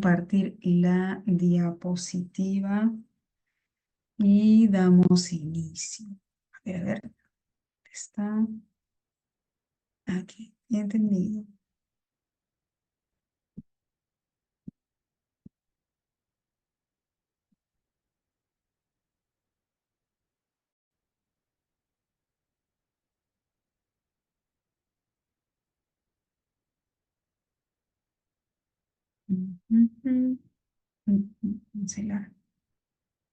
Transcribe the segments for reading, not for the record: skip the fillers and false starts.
compartir la diapositiva y damos inicio. A ver, ¿dónde está? Aquí, entendido. Ujú. Se la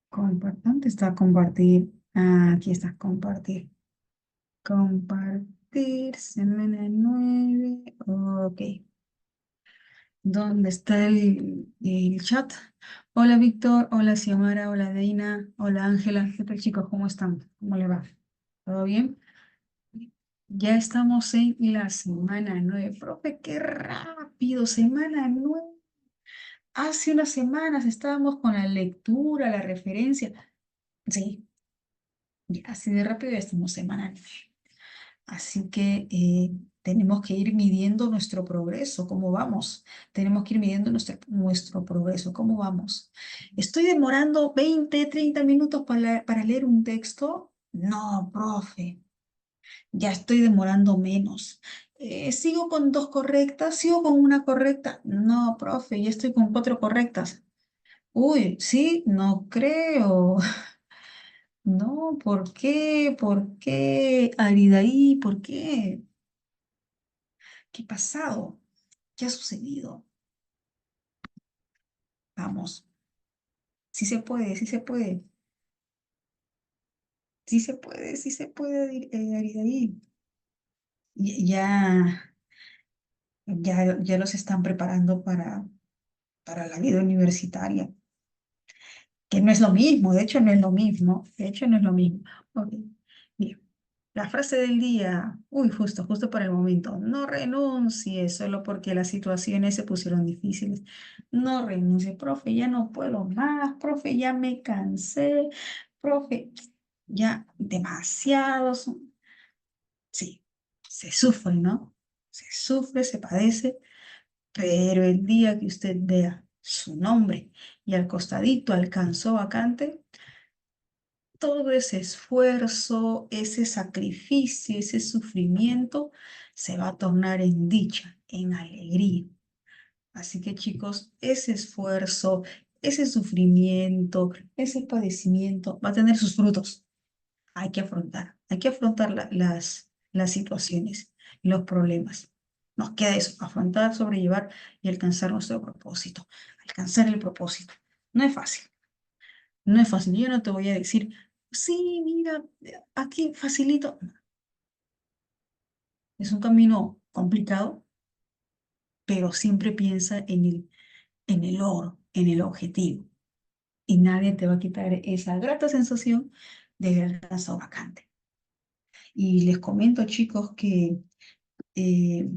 compartan, está compartir. Aquí está compartir. Compartir, semana 9. Ok. ¿Dónde está el chat? Hola Víctor, hola Xiomara, hola Deina, hola Ángela. ¿Qué tal chicos? ¿Cómo están? ¿Cómo le va? ¿Todo bien? Ya estamos en la semana 9. Profe, qué rápido, semana 9. Hace unas semanas estábamos con la lectura, la referencia. Sí, ya así de rápido ya estamos semana 9. Así que tenemos que ir midiendo nuestro progreso, cómo vamos. Tenemos que ir midiendo nuestro progreso, cómo vamos. ¿Estoy demorando 20, 30 minutos para leer un texto? No, profe, ya estoy demorando menos. ¿Sigo con 2 correctas? ¿Sigo con 1 correcta? No, profe, ya estoy con 4 correctas. Uy, sí, no creo. No, ¿por qué? ¿Por qué? Aridaí, ¿por qué? ¿Qué ha pasado? ¿Qué ha sucedido? Vamos, sí se puede, sí se puede, sí se puede, sí se puede, Aridaí. Ya, ya los están preparando para la vida universitaria, que no es lo mismo, de hecho no es lo mismo, de hecho no es lo mismo. Ok, bien. La frase del día, uy, justo para el momento, no renuncie solo porque las situaciones se pusieron difíciles. No renuncie, profe, ya no puedo más, profe, ya me cansé, profe, ya demasiados. Sí, se sufre, ¿no? Se sufre, se padece, pero el día que usted vea su nombre y al costadito alcanzó vacante, todo ese esfuerzo, ese sacrificio, ese sufrimiento se va a tornar en dicha, en alegría. Así que chicos, ese esfuerzo, ese sufrimiento, ese padecimiento va a tener sus frutos. Hay que afrontar las situaciones, los problemas. Nos queda eso, afrontar, sobrellevar y alcanzar nuestro propósito. Alcanzar el propósito. No es fácil. No es fácil. Yo no te voy a decir, sí, mira, aquí facilito. Es un camino complicado, pero siempre piensa en el oro, en el objetivo. Y nadie te va a quitar esa grata sensación de haber alcanzado vacante. Y les comento, chicos, que eh,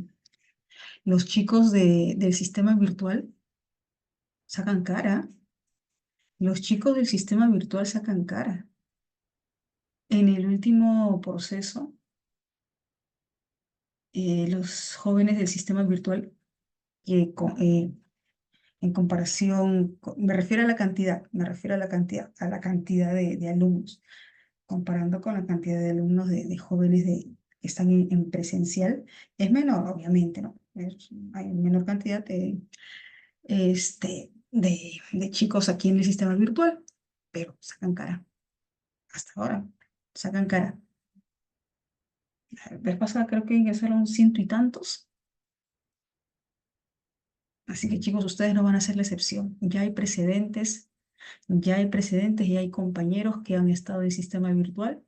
los chicos del sistema virtual sacan cara. Los chicos del sistema virtual sacan cara. En el último proceso, los jóvenes del sistema virtual en comparación, me refiero a la cantidad, me refiero a la cantidad de alumnos, comparando con la cantidad de alumnos de jóvenes que están en presencial, es menor, obviamente, ¿no? Hay menor cantidad de chicos aquí en el sistema virtual, pero sacan cara, hasta ahora, sacan cara. La vez pasada creo que ingresaron 100 y tantos. Así que chicos, ustedes no van a ser la excepción. Ya hay precedentes y hay compañeros que han estado en el sistema virtual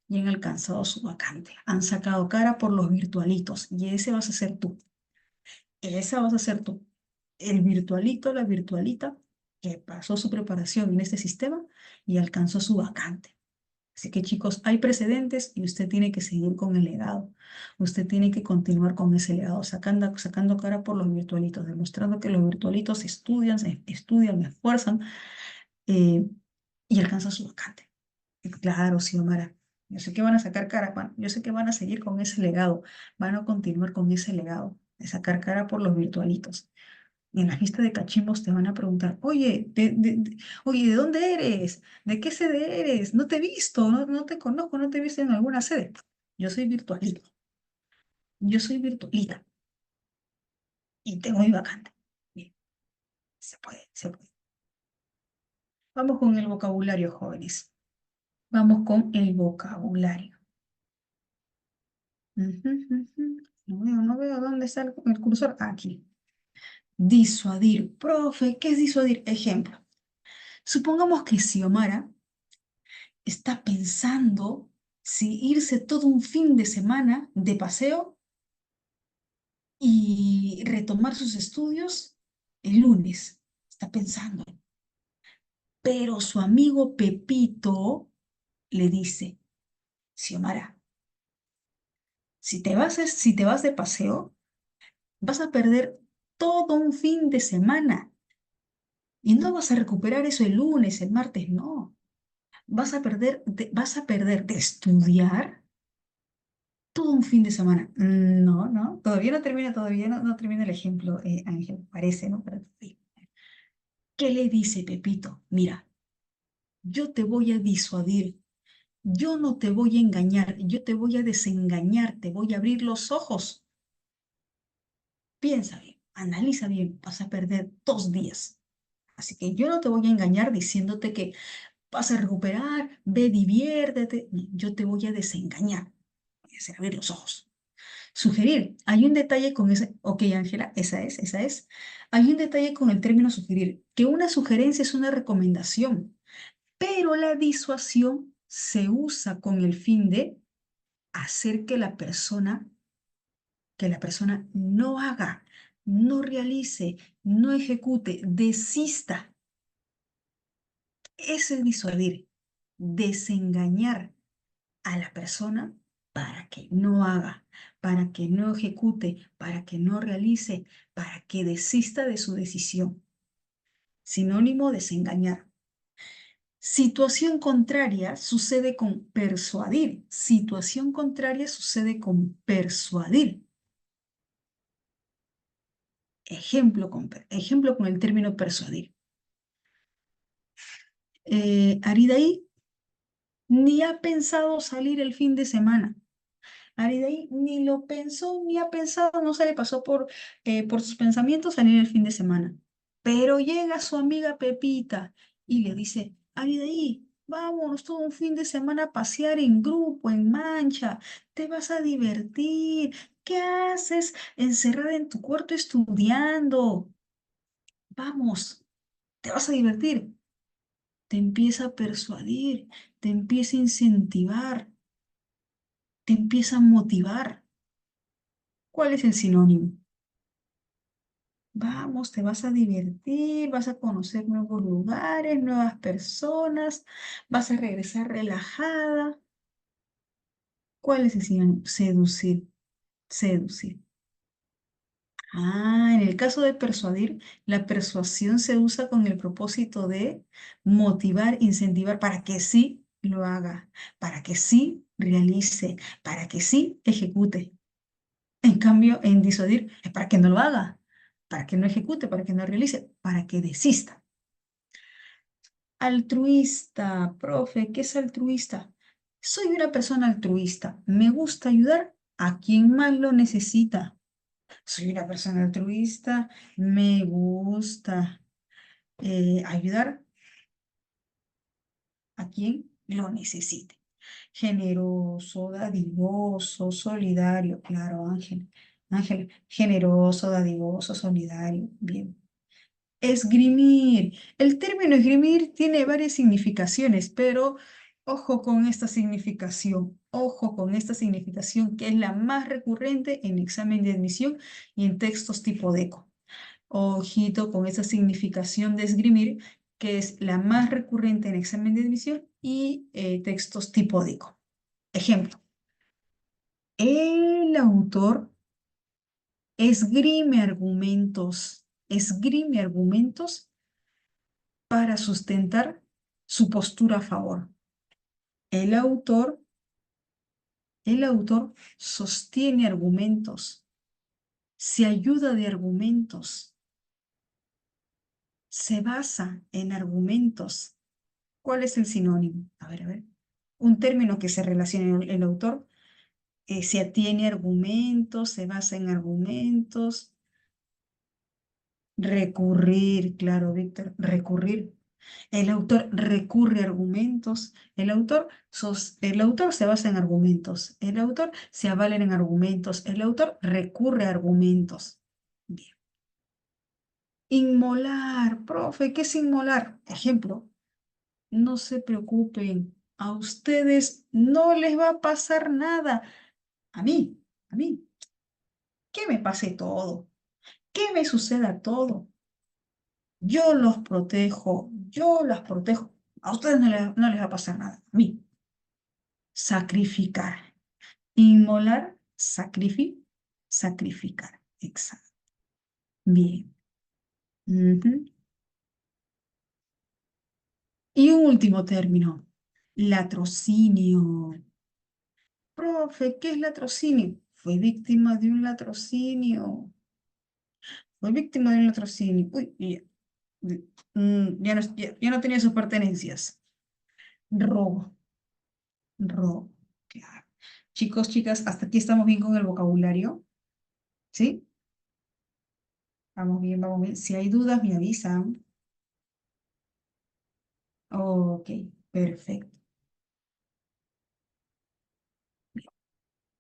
y han alcanzado su vacante. Han sacado cara por los virtualitos y ese vas a ser tú. Esa vas a ser tú. El virtualito, la virtualita que pasó su preparación en este sistema y alcanzó su vacante. Así que chicos, hay precedentes y usted tiene que seguir con el legado. Usted tiene que continuar con ese legado, sacando cara por los virtualitos, demostrando que los virtualitos estudian, estudian, esfuerzan eh, y alcanzan su vacante. Y claro, Xiomara, yo sé que van a sacar cara, yo sé que van a seguir con ese legado, van a continuar con ese legado de sacar cara por los virtualitos. En la lista de cachimbos te van a preguntar, oye, oye, ¿de dónde eres? ¿De qué sede eres? No te he visto, no te conozco, no te he visto en alguna sede. Yo soy virtualista, yo soy virtualista y tengo mi vacante. Bien, se puede, se puede. Vamos con el vocabulario, jóvenes. Vamos con el vocabulario. Ujú, ujú. No veo dónde está el cursor. Aquí. Disuadir. Profe, ¿qué es disuadir? Ejemplo. Supongamos que Xiomara está pensando si irse todo un fin de semana de paseo y retomar sus estudios el lunes. Está pensando. Pero su amigo Pepito le dice, Xiomara, si te vas de paseo, vas a perder todo un fin de semana y no vas a recuperar eso el lunes, el martes, no. Vas a perder de estudiar todo un fin de semana. No, no, todavía no termina el ejemplo, Ángel, parece, ¿no? Pero sí. ¿Qué le dice Pepito? Mira, yo te voy a disuadir, yo no te voy a engañar, yo te voy a desengañar, te voy a abrir los ojos. Piensa bien, analiza bien, vas a perder 2 días. Así que yo no te voy a engañar diciéndote que vas a recuperar, ve, diviértete. No, yo te voy a desengañar, voy a hacer abrir los ojos. Sugerir. Hay un detalle con ese. Ok, Ángela, esa es. Hay un detalle con el término sugerir, que una sugerencia es una recomendación, pero la disuasión se usa con el fin de hacer que la persona no haga, no realice, no ejecute, desista. Ese es disuadir, desengañar a la persona para que no haga, para que no ejecute, para que no realice, para que desista de su decisión. Sinónimo, desengañar. Situación contraria sucede con persuadir. Situación contraria sucede con persuadir. Ejemplo con el término persuadir. Aridaí ni ha pensado salir el fin de semana. Aridaí ni lo pensó, ni ha pensado, no se le pasó por sus pensamientos salir el fin de semana. Pero llega su amiga Pepita y le dice, Aridaí, vámonos todo un fin de semana a pasear en grupo, en mancha, te vas a divertir. ¿Qué haces encerrada en tu cuarto estudiando? Vamos, te vas a divertir. Te empieza a persuadir, te empieza a incentivar, te empieza a motivar. ¿Cuál es el sinónimo? Vamos, te vas a divertir, vas a conocer nuevos lugares, nuevas personas, vas a regresar relajada. ¿Cuál es el sinónimo? Seducir, seducir. En el caso de persuadir, la persuasión se usa con el propósito de motivar, incentivar para que sí lo haga, para que sí realice, para que sí ejecute. En cambio, en disuadir es para que no lo haga, para que no ejecute, para que no realice, para que desista. Altruista, profe, ¿qué es altruista? Soy una persona altruista. Me gusta ayudar a quien más lo necesita. Soy una persona altruista. Me gusta ayudar a quien lo necesite. Generoso, dadivoso, solidario. Claro, Ángel. Ángel, generoso, dadivoso, solidario. Bien. Esgrimir. El término esgrimir tiene varias significaciones, pero ojo con esta significación que es la más recurrente en examen de admisión y en textos tipo DECO. Ojito con esa significación de esgrimir, que es la más recurrente en examen de admisión y textos tipo DECO. Ejemplo, el autor esgrime argumentos para sustentar su postura a favor. El autor, el autor sostiene argumentos, se ayuda de argumentos se basa en argumentos. ¿Cuál es el sinónimo? A ver, a ver. Un término que se relaciona el autor, se atiene a argumentos, se basa en argumentos. Recurrir, claro, Víctor, recurrir. El autor recurre a argumentos, el autor se basa en argumentos, el autor se avala en argumentos, el autor recurre a argumentos. Bien. Inmolar, profe, ¿qué es inmolar? Ejemplo, no se preocupen, a ustedes no les va a pasar nada. A mí, que me pase todo, que me suceda todo. Yo los protejo, yo las protejo. A ustedes no les va a pasar nada. A mí. Sacrificar. Inmolar, sacrificar. Exacto. Bien. Ujú. Y un último término. Latrocinio. Profe, ¿qué es latrocinio? Fue víctima de un latrocinio. Fue víctima de un latrocinio. Uy, ya no tenía sus pertenencias. Robo. Robo. Claro. Chicos, chicas, hasta aquí estamos bien con el vocabulario. ¿Sí? Vamos bien, vamos bien. Si hay dudas, me avisan. Ok, perfecto.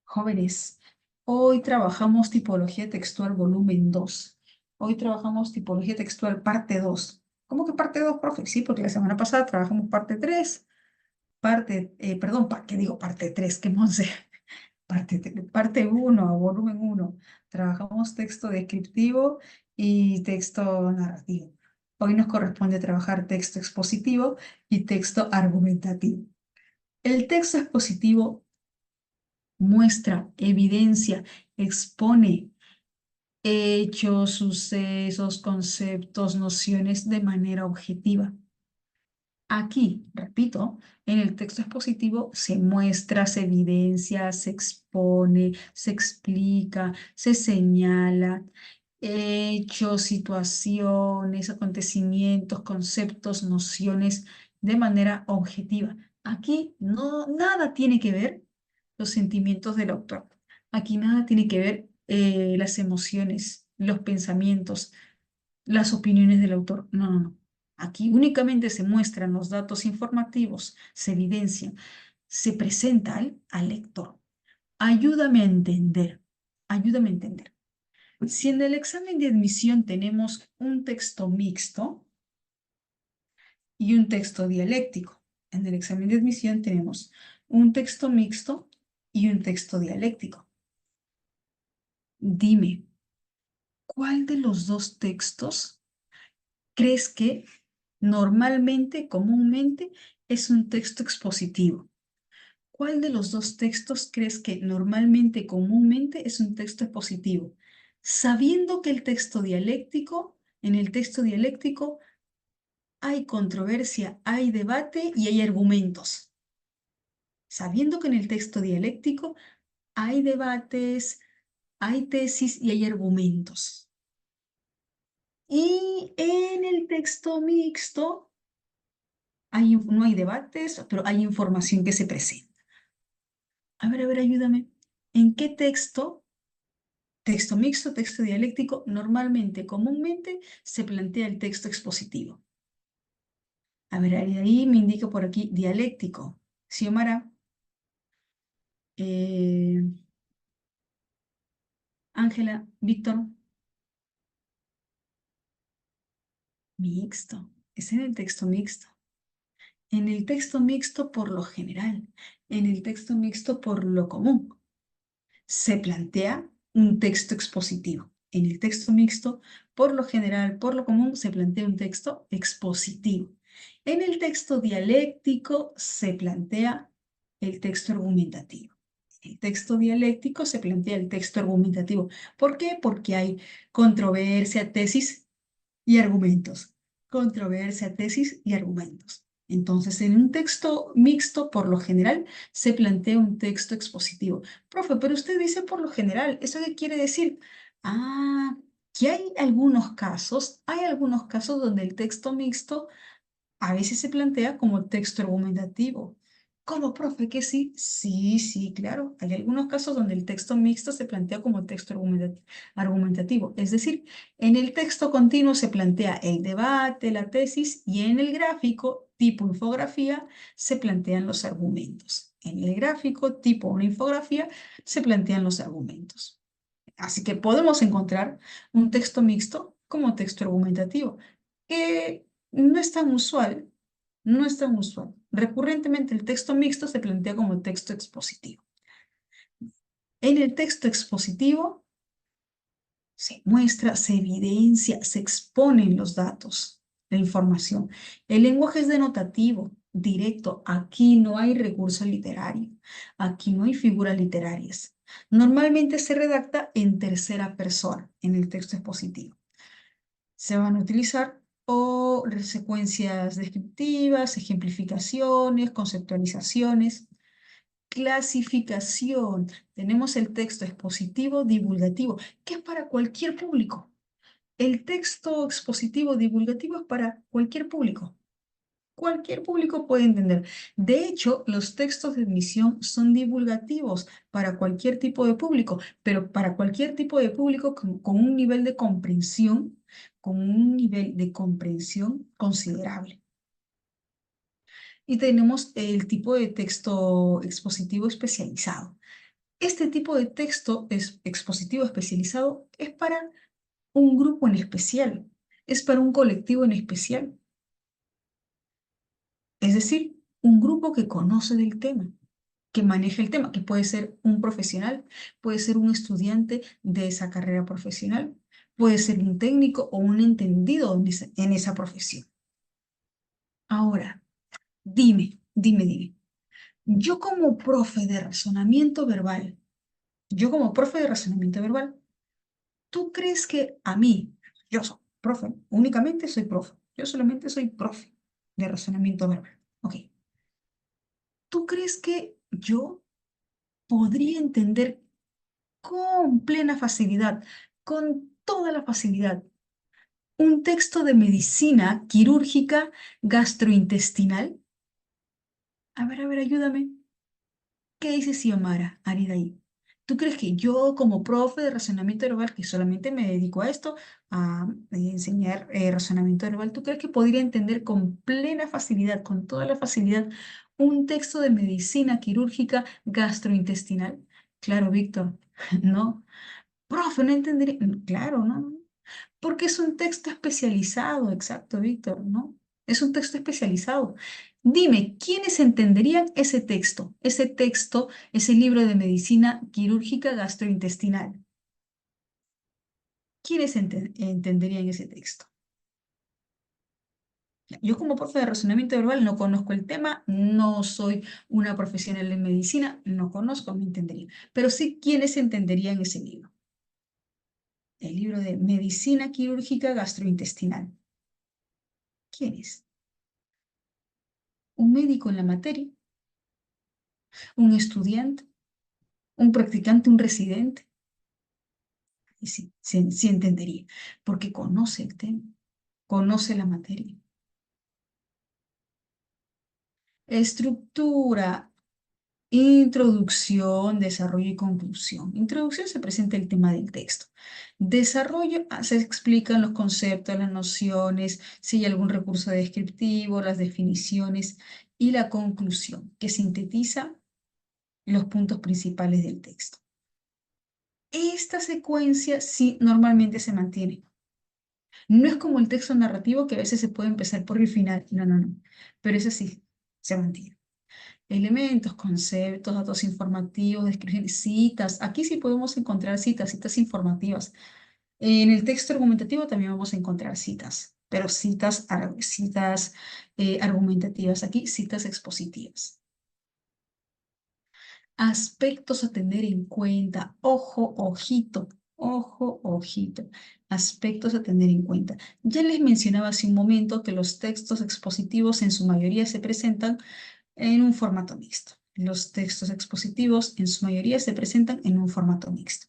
Jóvenes, hoy trabajamos tipología textual volumen 2. Hoy trabajamos tipología textual parte 2. ¿Cómo que parte 2, profe? Sí, porque la semana pasada trabajamos parte 3. Perdón, ¿qué digo parte 3? ¿Qué monse? Parte 1, volumen 1. Trabajamos texto descriptivo y texto narrativo. Hoy nos corresponde trabajar texto expositivo y texto argumentativo. El texto expositivo muestra, evidencia, expone hechos, sucesos, conceptos, nociones de manera objetiva. Aquí, repito, en el texto expositivo se muestra, se evidencia, se expone, se explica, se señala hechos, situaciones, acontecimientos, conceptos, nociones de manera objetiva. Aquí nada tiene que ver los sentimientos del autor. Aquí nada tiene que ver las emociones, los pensamientos, las opiniones del autor. No, no, no. Aquí únicamente se muestran los datos informativos, se evidencian, se presenta al lector. Ayúdame a entender, ayúdame a entender. Si en el examen de admisión tenemos un texto mixto y un texto dialéctico, en el examen de admisión tenemos un texto mixto y un texto dialéctico. Dime, ¿cuál de los dos textos crees que normalmente, comúnmente, es un texto expositivo? ¿Cuál de los dos textos crees que normalmente, comúnmente, es un texto expositivo? Sabiendo que en el texto dialéctico, hay controversia, hay debate y hay argumentos. Sabiendo que en el texto dialéctico hay debates, hay tesis y hay argumentos. Y en el texto mixto no hay debates, pero hay información que se presenta. A ver, ayúdame. ¿En qué texto mixto, texto dialéctico, normalmente, comúnmente, se plantea el texto expositivo? A ver, ahí me indica por aquí dialéctico. Xiomara. Ángela, Víctor. Mixto. Es en el texto mixto. En el texto mixto por lo general. En el texto mixto por lo común. Se plantea un texto expositivo. En el texto mixto, por lo general, por lo común, se plantea un texto expositivo. En el texto dialéctico se plantea el texto argumentativo. En el texto dialéctico se plantea el texto argumentativo. ¿Por qué? Porque hay controversia, tesis y argumentos. Controversia, tesis y argumentos. Entonces, en un texto mixto, por lo general, se plantea un texto expositivo. Profe, pero usted dice por lo general, ¿eso qué quiere decir? Ah, que hay algunos casos donde el texto mixto a veces se plantea como texto argumentativo. ¿Cómo, profe? ¿Que sí? Sí, sí, claro. Hay algunos casos donde el texto mixto se plantea como texto argumentativo. Es decir, en el texto continuo se plantea el debate, la tesis, y en el gráfico, tipo infografía, se plantean los argumentos. En el gráfico, tipo una infografía, se plantean los argumentos. Así que podemos encontrar un texto mixto como texto argumentativo, que no es tan usual, no es tan usual. Recurrentemente el texto mixto se plantea como texto expositivo. En el texto expositivo se muestra, se evidencia, se exponen los datos, la información. El lenguaje es denotativo, directo. Aquí no hay recurso literario, aquí no hay figuras literarias. Normalmente se redacta en tercera persona en el texto expositivo. Se van a utilizar o secuencias descriptivas, ejemplificaciones, conceptualizaciones, clasificación. Tenemos el texto expositivo divulgativo, que es para cualquier público. El texto expositivo divulgativo es para cualquier público. Cualquier público puede entender. De hecho, los textos de admisión son divulgativos para cualquier tipo de público, pero para cualquier tipo de público con un nivel de comprensión, con un nivel de comprensión considerable. Y tenemos el tipo de texto expositivo especializado. Este tipo de texto expositivo especializado es para un grupo en especial, es para un colectivo en especial. Es decir, un grupo que conoce del tema, que maneja el tema, que puede ser un profesional, puede ser un estudiante de esa carrera profesional, puede ser un técnico o un entendido en esa profesión. Ahora, dime. Yo como profe de razonamiento verbal, yo como profe de razonamiento verbal, ¿tú crees que a mí, yo soy profe, únicamente soy profe, yo solamente soy profe de razonamiento verbal? Ok. ¿Tú crees que yo podría entender con plena facilidad, con toda la facilidad, un texto de medicina quirúrgica gastrointestinal? A ver, ayúdame. ¿Qué dice Xiomara Aridaí? ¿Tú crees que yo, como profe de razonamiento verbal, que solamente me dedico a esto, a enseñar razonamiento verbal, ¿tú crees que podría entender con plena facilidad, con toda la facilidad, un texto de medicina quirúrgica gastrointestinal? Claro, Víctor, no. Profe, no entendería. Claro, ¿no? Porque es un texto especializado, exacto, Víctor, ¿no? Es un texto especializado. Dime, ¿quiénes entenderían ese texto? Ese texto, ese libro de medicina quirúrgica gastrointestinal. ¿Quiénes entenderían ese texto? Yo como profe de razonamiento verbal no conozco el tema, no soy una profesional en medicina, no conozco, no entendería. Pero sí, ¿quiénes entenderían ese libro? El libro de medicina quirúrgica gastrointestinal. ¿Quiénes? ¿Un médico en la materia? ¿Un estudiante? ¿Un practicante? ¿Un residente? Y sí, sí entendería, porque conoce el tema, conoce la materia. Estructura, introducción, desarrollo y conclusión. Introducción se presenta el tema del texto. Desarrollo se explican los conceptos, las nociones, si hay algún recurso descriptivo, las definiciones y la conclusión, que sintetiza los puntos principales del texto. Esta secuencia sí normalmente se mantiene. No es como el texto narrativo que a veces se puede empezar por el final. No, no, no. Pero eso sí, se mantiene. Elementos, conceptos, datos informativos, descripciones, citas. Aquí sí podemos encontrar citas, citas informativas. En el texto argumentativo también vamos a encontrar citas, pero citas argumentativas. Aquí citas expositivas. Aspectos a tener en cuenta. Ojo, ojito. Ojo, ojito. Aspectos a tener en cuenta. Ya les mencionaba hace un momento que los textos expositivos en su mayoría se presentan en un formato mixto. Los textos expositivos en su mayoría se presentan en un formato mixto.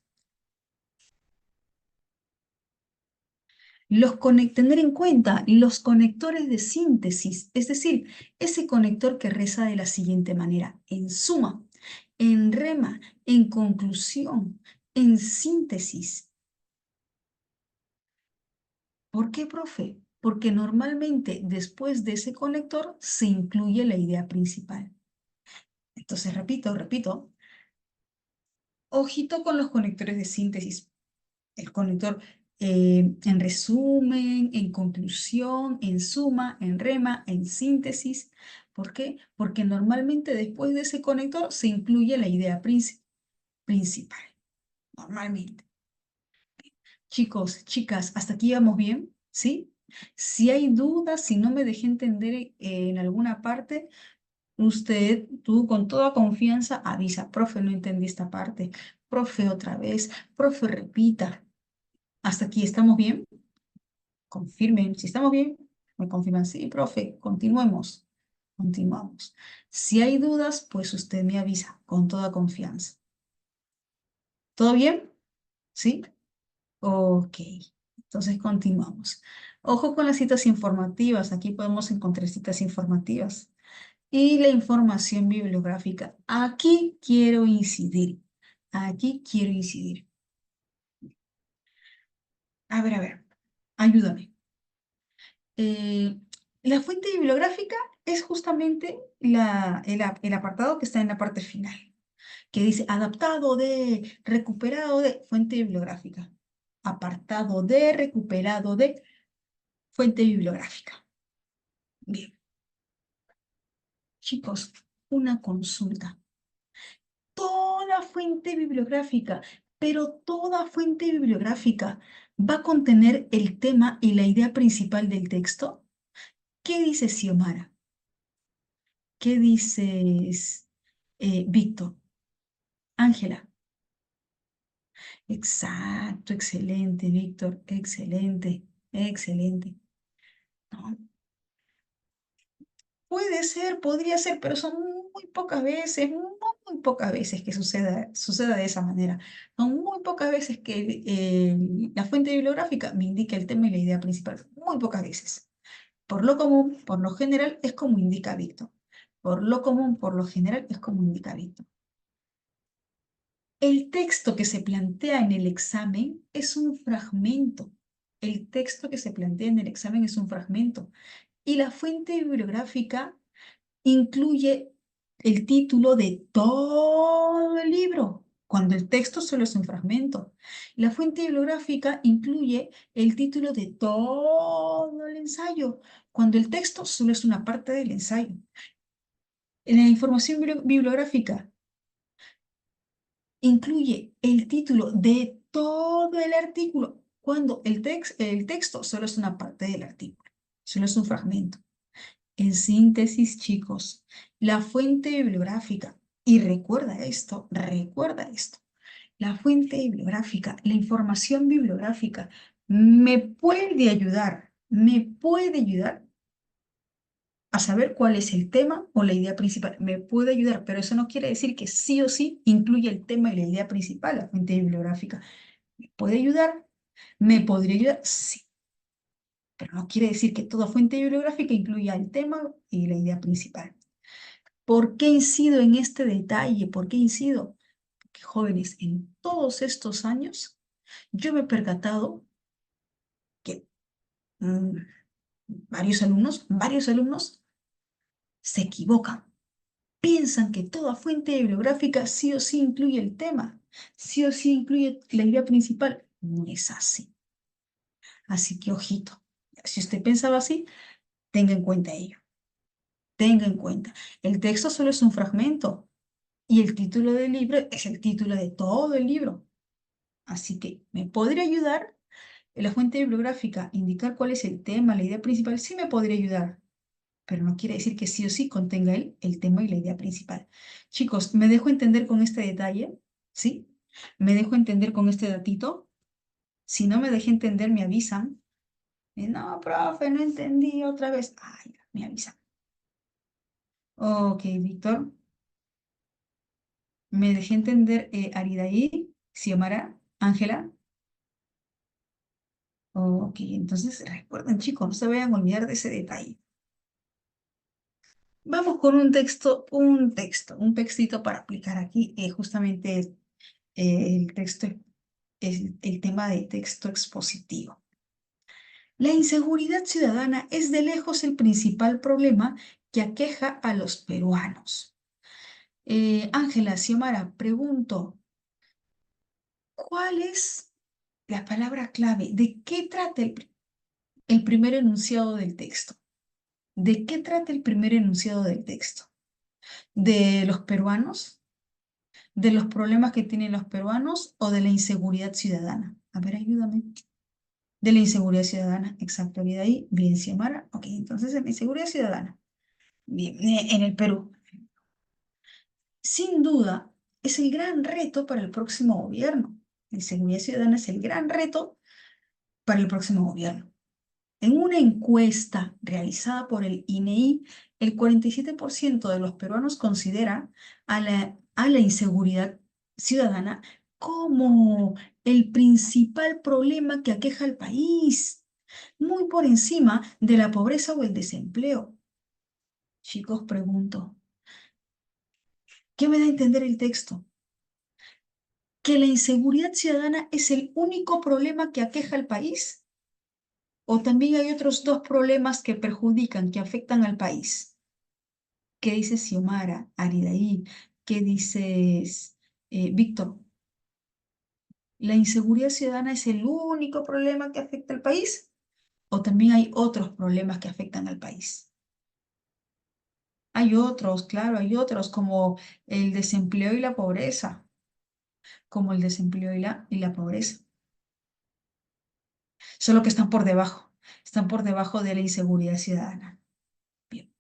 Tener en cuenta los conectores de síntesis, es decir, ese conector que reza de la siguiente manera: en suma, en rema, en conclusión, en síntesis. ¿Por qué, profe? Porque normalmente después de ese conector se incluye la idea principal. Entonces, repito, ojito con los conectores de síntesis. El conector en resumen, en conclusión, en suma, en rema, en síntesis. ¿Por qué? Porque normalmente después de ese conector se incluye la idea principal. Normalmente. Chicos, chicas, ¿hasta aquí vamos bien? ¿Sí? Si hay dudas, si no me dejé entender en alguna parte, tú con toda confianza avisa: profe, no entendí esta parte, profe, otra vez, profe, repita. ¿Hasta aquí estamos bien? Confirmen. Si estamos bien, me confirman: sí, profe, continuemos. Continuamos. Si hay dudas, pues usted me avisa con toda confianza. ¿Todo bien? ¿Sí? Ok. Entonces continuamos. Ojo con las citas informativas. Aquí podemos encontrar citas informativas. Y la información bibliográfica. Aquí quiero incidir. Aquí quiero incidir. A ver. Ayúdame. Eh, la fuente bibliográfica es justamente el apartado que está en la parte final, que dice adaptado de, recuperado de fuente bibliográfica. Apartado de, recuperado de fuente bibliográfica. Bien, chicos, una consulta. Toda fuente bibliográfica, pero toda fuente bibliográfica va a contener el tema y la idea principal del texto. ¿Qué dice Xiomara? ¿Qué dices, Víctor? Ángela. Exacto, excelente, Víctor, excelente, excelente. ¿No? Puede ser, podría ser, pero son muy pocas veces, muy pocas veces que suceda de esa manera. Son muy pocas veces que la fuente bibliográfica me indica el tema y la idea principal. Muy pocas veces. Por lo común, por lo general, es como indica Víctor. Por lo común, por lo general, es como indica Víctor. El texto que se plantea en el examen es un fragmento. El texto que se plantea en el examen es un fragmento. Y la fuente bibliográfica incluye el título de todo el libro, cuando el texto solo es un fragmento. La fuente bibliográfica incluye el título de todo el ensayo, cuando el texto solo es una parte del ensayo. En la información bibliográfica incluye el título de todo el artículo, cuando el texto solo es una parte del artículo, solo es un fragmento. En síntesis, chicos, la fuente bibliográfica, y recuerda esto, la fuente bibliográfica, la información bibliográfica me puede ayudar a saber cuál es el tema o la idea principal. Me puede ayudar, pero eso no quiere decir que sí o sí incluya el tema y la idea principal, la fuente bibliográfica. ¿Me puede ayudar? ¿Me podría ayudar? Sí, pero no quiere decir que toda fuente bibliográfica incluya el tema y la idea principal. ¿Por qué incido en este detalle? ¿Por qué incido? Porque, jóvenes, en todos estos años yo me he percatado que mm, varios alumnos se equivocan. Piensan que toda fuente bibliográfica sí o sí incluye el tema, sí o sí incluye la idea principal. No es así. Así que, ojito, si usted pensaba así, tenga en cuenta ello. Tenga en cuenta. El texto solo es un fragmento y el título del libro es el título de todo el libro. Así que me podría ayudar en la fuente bibliográfica, indicar cuál es el tema, la idea principal. Sí me podría ayudar, pero no quiere decir que sí o sí contenga el tema y la idea principal. Chicos, ¿me dejo entender con este detalle? ¿Sí? ¿Me dejo entender con este datito? Si no me dejé entender, me avisan. No, profe, no entendí otra vez. Ay, me avisan. Ok, Víctor. Me dejé entender, Aridaí, Xiomara, Ángela. Ok, entonces recuerden, chicos, no se vayan a olvidar de ese detalle. Vamos con un textito para aplicar aquí, justamente el texto, el tema de texto expositivo. La inseguridad ciudadana es de lejos el principal problema que aqueja a los peruanos. Ángela Xiomara, pregunto, ¿cuál es la palabra clave? ¿De qué trata el primer enunciado del texto? ¿De qué trata el primer enunciado del texto? ¿De los peruanos? ¿De los problemas que tienen los peruanos o de la inseguridad ciudadana? A ver, ayúdame. De la inseguridad ciudadana, exacto, bien ahí, bien, Xiomara. Ok, entonces en la inseguridad ciudadana, bien, en el Perú. Sin duda, es el gran reto para el próximo gobierno. La inseguridad ciudadana es el gran reto para el próximo gobierno. En una encuesta realizada por el INEI, el 47% de los peruanos considera a la inseguridad ciudadana como el principal problema que aqueja al país, muy por encima de la pobreza o el desempleo. Chicos, pregunto, ¿qué me da a entender el texto? ¿Que la inseguridad ciudadana es el único problema que aqueja al país? ¿O también hay otros dos problemas que perjudican, que afectan al país? ¿Qué dice Xiomara, Aridaí? ¿Qué dices, Víctor? ¿La inseguridad ciudadana es el único problema que afecta al país? ¿O también hay otros problemas que afectan al país? Hay otros, claro, hay otros, como el desempleo y la pobreza, como el desempleo y la pobreza. Solo que están por debajo de la inseguridad ciudadana. Bien.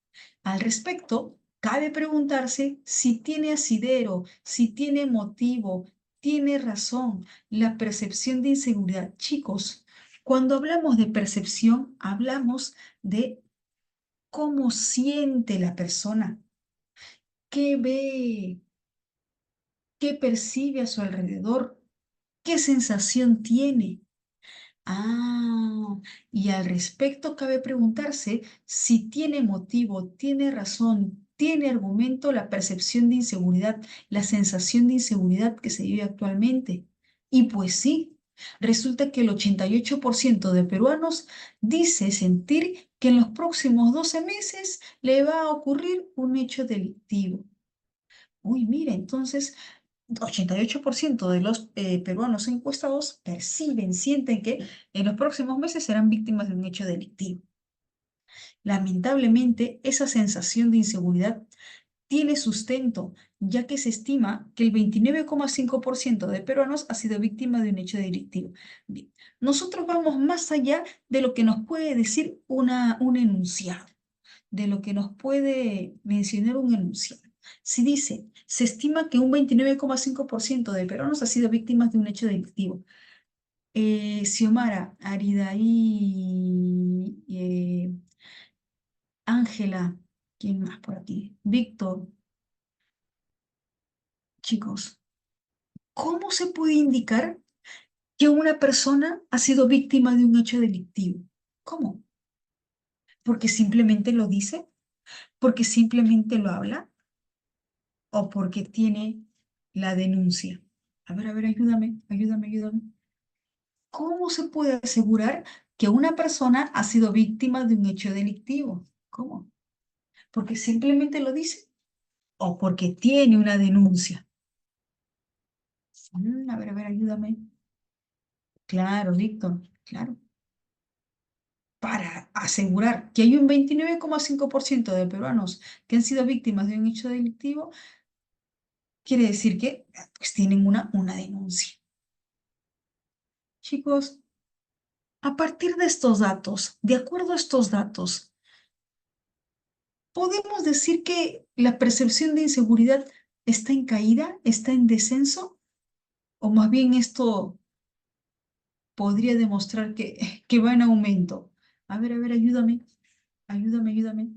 Al respecto, cabe preguntarse si tiene asidero, si tiene motivo, tiene razón la percepción de inseguridad. Chicos, cuando hablamos de percepción, hablamos de cómo siente la persona, qué ve, qué percibe a su alrededor, qué sensación tiene. Ah, y al respecto cabe preguntarse si tiene motivo, tiene razón, tiene argumento la percepción de inseguridad, la sensación de inseguridad que se vive actualmente. Y pues sí, resulta que el 88% de peruanos dice sentir que en los próximos 12 meses le va a ocurrir un hecho delictivo. Uy, mira, entonces 88% de los peruanos encuestados perciben, sienten que en los próximos meses serán víctimas de un hecho delictivo. Lamentablemente, esa sensación de inseguridad tiene sustento, ya que se estima que el 29,5% de peruanos ha sido víctima de un hecho delictivo. Bien, nosotros vamos más allá de lo que nos puede decir un enunciado, de lo que nos puede mencionar un enunciado. Si dice, se estima que un 29,5% de peruanos ha sido víctimas de un hecho delictivo. Xiomara, Aridaí, Ángela, ¿quién más por aquí? Víctor, chicos, ¿cómo se puede indicar que una persona ha sido víctima de un hecho delictivo? ¿Cómo? ¿Porque simplemente lo dice? ¿Porque simplemente lo habla? ¿O porque tiene la denuncia? A ver, ayúdame, ayúdame, ayúdame. ¿Cómo se puede asegurar que una persona ha sido víctima de un hecho delictivo? ¿Cómo? ¿Porque simplemente lo dice? ¿O porque tiene una denuncia? A ver, ayúdame. Claro, Víctor, claro. Para asegurar que hay un 29,5% de peruanos que han sido víctimas de un hecho delictivo, quiere decir que pues, tienen una denuncia. Chicos, a partir de estos datos, de acuerdo a estos datos, ¿podemos decir que la percepción de inseguridad está en caída, está en descenso? ¿O más bien esto podría demostrar que va en aumento? A ver, ayúdame, ayúdame, ayúdame.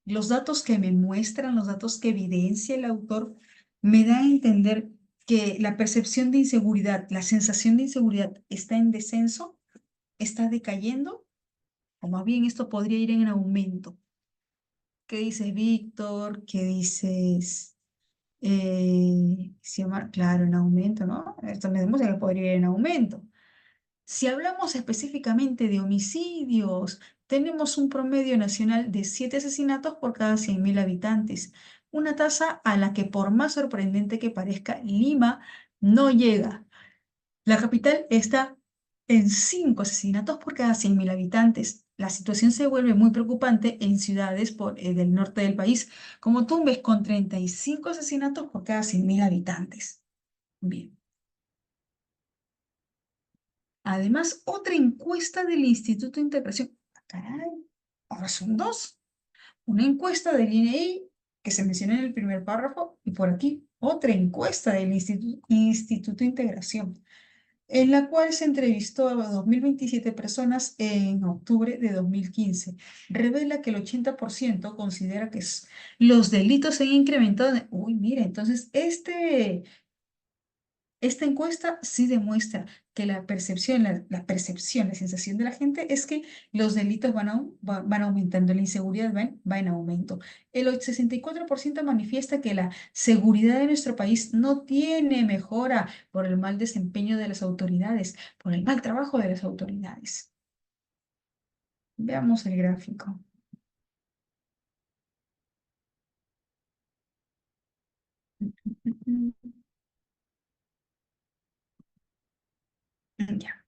Los datos que me muestran, los datos que evidencia el autor, me da a entender que la percepción de inseguridad, la sensación de inseguridad está en descenso. está decayendo, o más bien esto podría ir en aumento. ¿Qué dices, Víctor? ¿Qué dices? Xiomara? Claro, en aumento, ¿no? Esto me demuestra que podría ir en aumento. Si hablamos específicamente de homicidios, tenemos un promedio nacional de 7 asesinatos por cada 100.000 habitantes, una tasa a la que, por más sorprendente que parezca, Lima no llega. La capital está en 5 asesinatos por cada 100.000 habitantes. La situación se vuelve muy preocupante en ciudades del norte del país, como Tumbes, con 35 asesinatos por cada 100.000 habitantes. Bien. Además, otra encuesta del Instituto de Integración. Ah, caray, ahora son dos. Una encuesta del INEI, que se menciona en el primer párrafo, y por aquí otra encuesta del Instituto de Integración, en la cual se entrevistó a 2.027 personas en octubre de 2015. Revela que el 80% considera que los delitos se han incrementado. Uy, mira, entonces esta encuesta sí demuestra que la sensación de la gente es que los delitos van aumentando, la inseguridad va en aumento. El 64% manifiesta que la seguridad de nuestro país no tiene mejora por el mal desempeño de las autoridades, por el mal trabajo de las autoridades. Veamos el gráfico. Ya.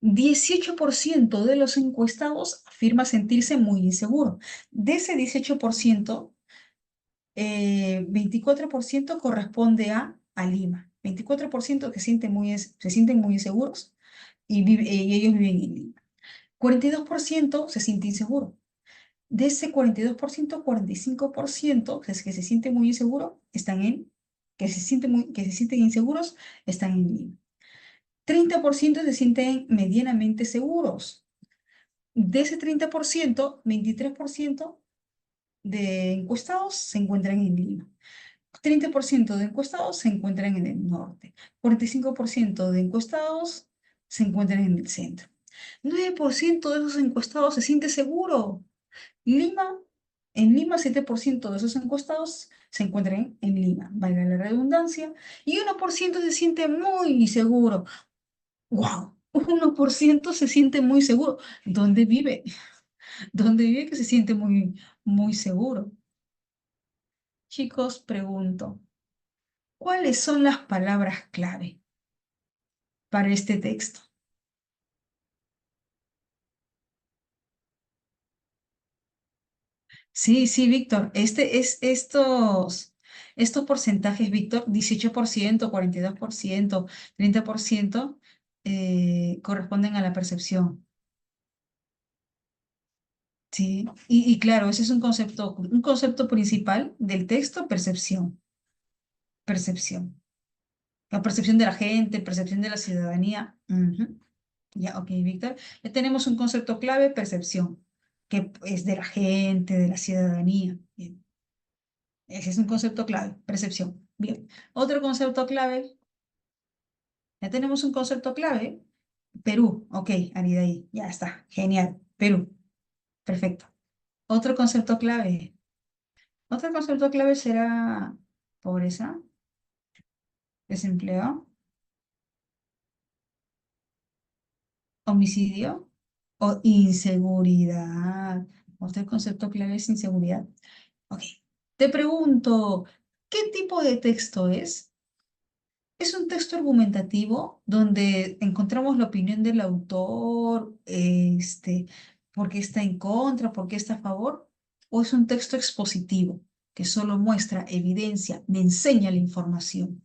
18% de los encuestados afirma sentirse muy inseguro. De ese 18%, 24% corresponde a Lima. 24% se sienten muy inseguros y ellos viven en Lima. 42% se siente inseguro. De ese 42%, 45% que se siente muy inseguro que se sienten inseguros están en Lima. 30% se sienten medianamente seguros. De ese 30%, 23% de encuestados se encuentran en Lima. 30% de encuestados se encuentran en el norte. 45% de encuestados se encuentran en el centro. 9% de esos encuestados se siente seguro. Lima, en Lima, 7% de esos encuestados se encuentran en Lima, valga la redundancia, y 1% se siente muy seguro. ¡Wow! 1% se siente muy seguro. ¿Dónde vive? ¿Dónde vive que se siente muy seguro? Chicos, pregunto, ¿cuáles son las palabras clave para este texto? Sí, sí, Víctor, estos porcentajes, Víctor, 18%, 42%, 30%, corresponden a la percepción. Sí, y claro, ese es un concepto principal del texto, percepción, percepción. La percepción de la gente, percepción de la ciudadanía. Ujú. Ya, ok, Víctor. Ya tenemos un concepto clave, percepción, que es de la gente, de la ciudadanía. Bien. Ese es un concepto clave, percepción. Bien. Otro concepto clave, ya tenemos un concepto clave, Perú. Ok, ahí, ya está. Genial. Perú. Perfecto. Otro concepto clave. Otro concepto clave será pobreza, desempleo, homicidio o inseguridad. Otro concepto clave es inseguridad. Ok. Te pregunto, ¿qué tipo de texto es? Es un texto argumentativo donde encontramos la opinión del autor, por qué está en contra, por qué está a favor, o es un texto expositivo que solo muestra evidencia, me enseña la información.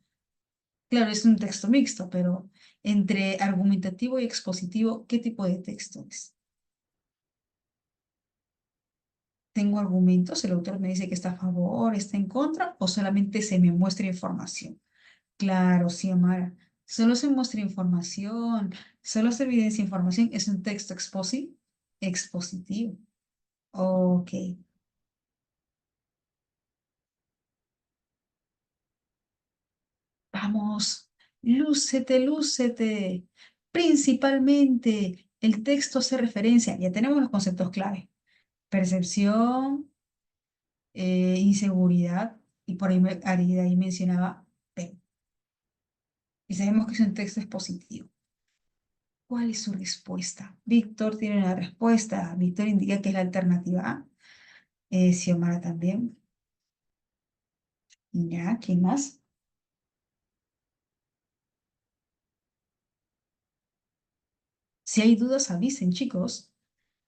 Claro, es un texto mixto, pero entre argumentativo y expositivo, ¿qué tipo de texto es? ¿Tengo argumentos? ¿El autor me dice que está a favor, está en contra, o solamente se me muestra información? Claro, sí, Amara. Solo se muestra información, solo se evidencia información. Es un texto expositivo. Ok. Vamos, lúcete, lúcete. Principalmente El texto hace referencia, ya tenemos los conceptos clave, percepción, inseguridad, y por ahí, ahí mencionaba P. Y sabemos que es un texto expositivo. ¿Cuál es su respuesta? Víctor tiene una respuesta. Víctor indica que es la alternativa A. Xiomara también. Ya, ¿quién más? Si hay dudas, avisen, chicos.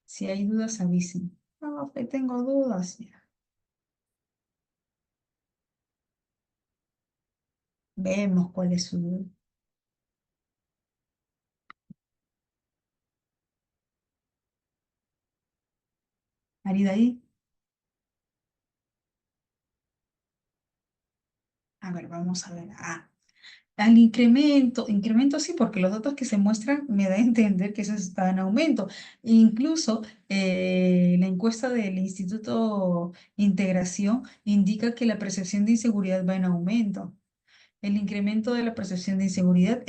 Si hay dudas, avisen. No, que tengo dudas. Ya. Vemos cuál es su duda. Arida ahí. A ver, vamos a ver. Ah, al incremento sí, porque los datos que se muestran me da a entender que eso está en aumento. Incluso la encuesta del Instituto Integración indica que la percepción de inseguridad va en aumento. El incremento de la percepción de inseguridad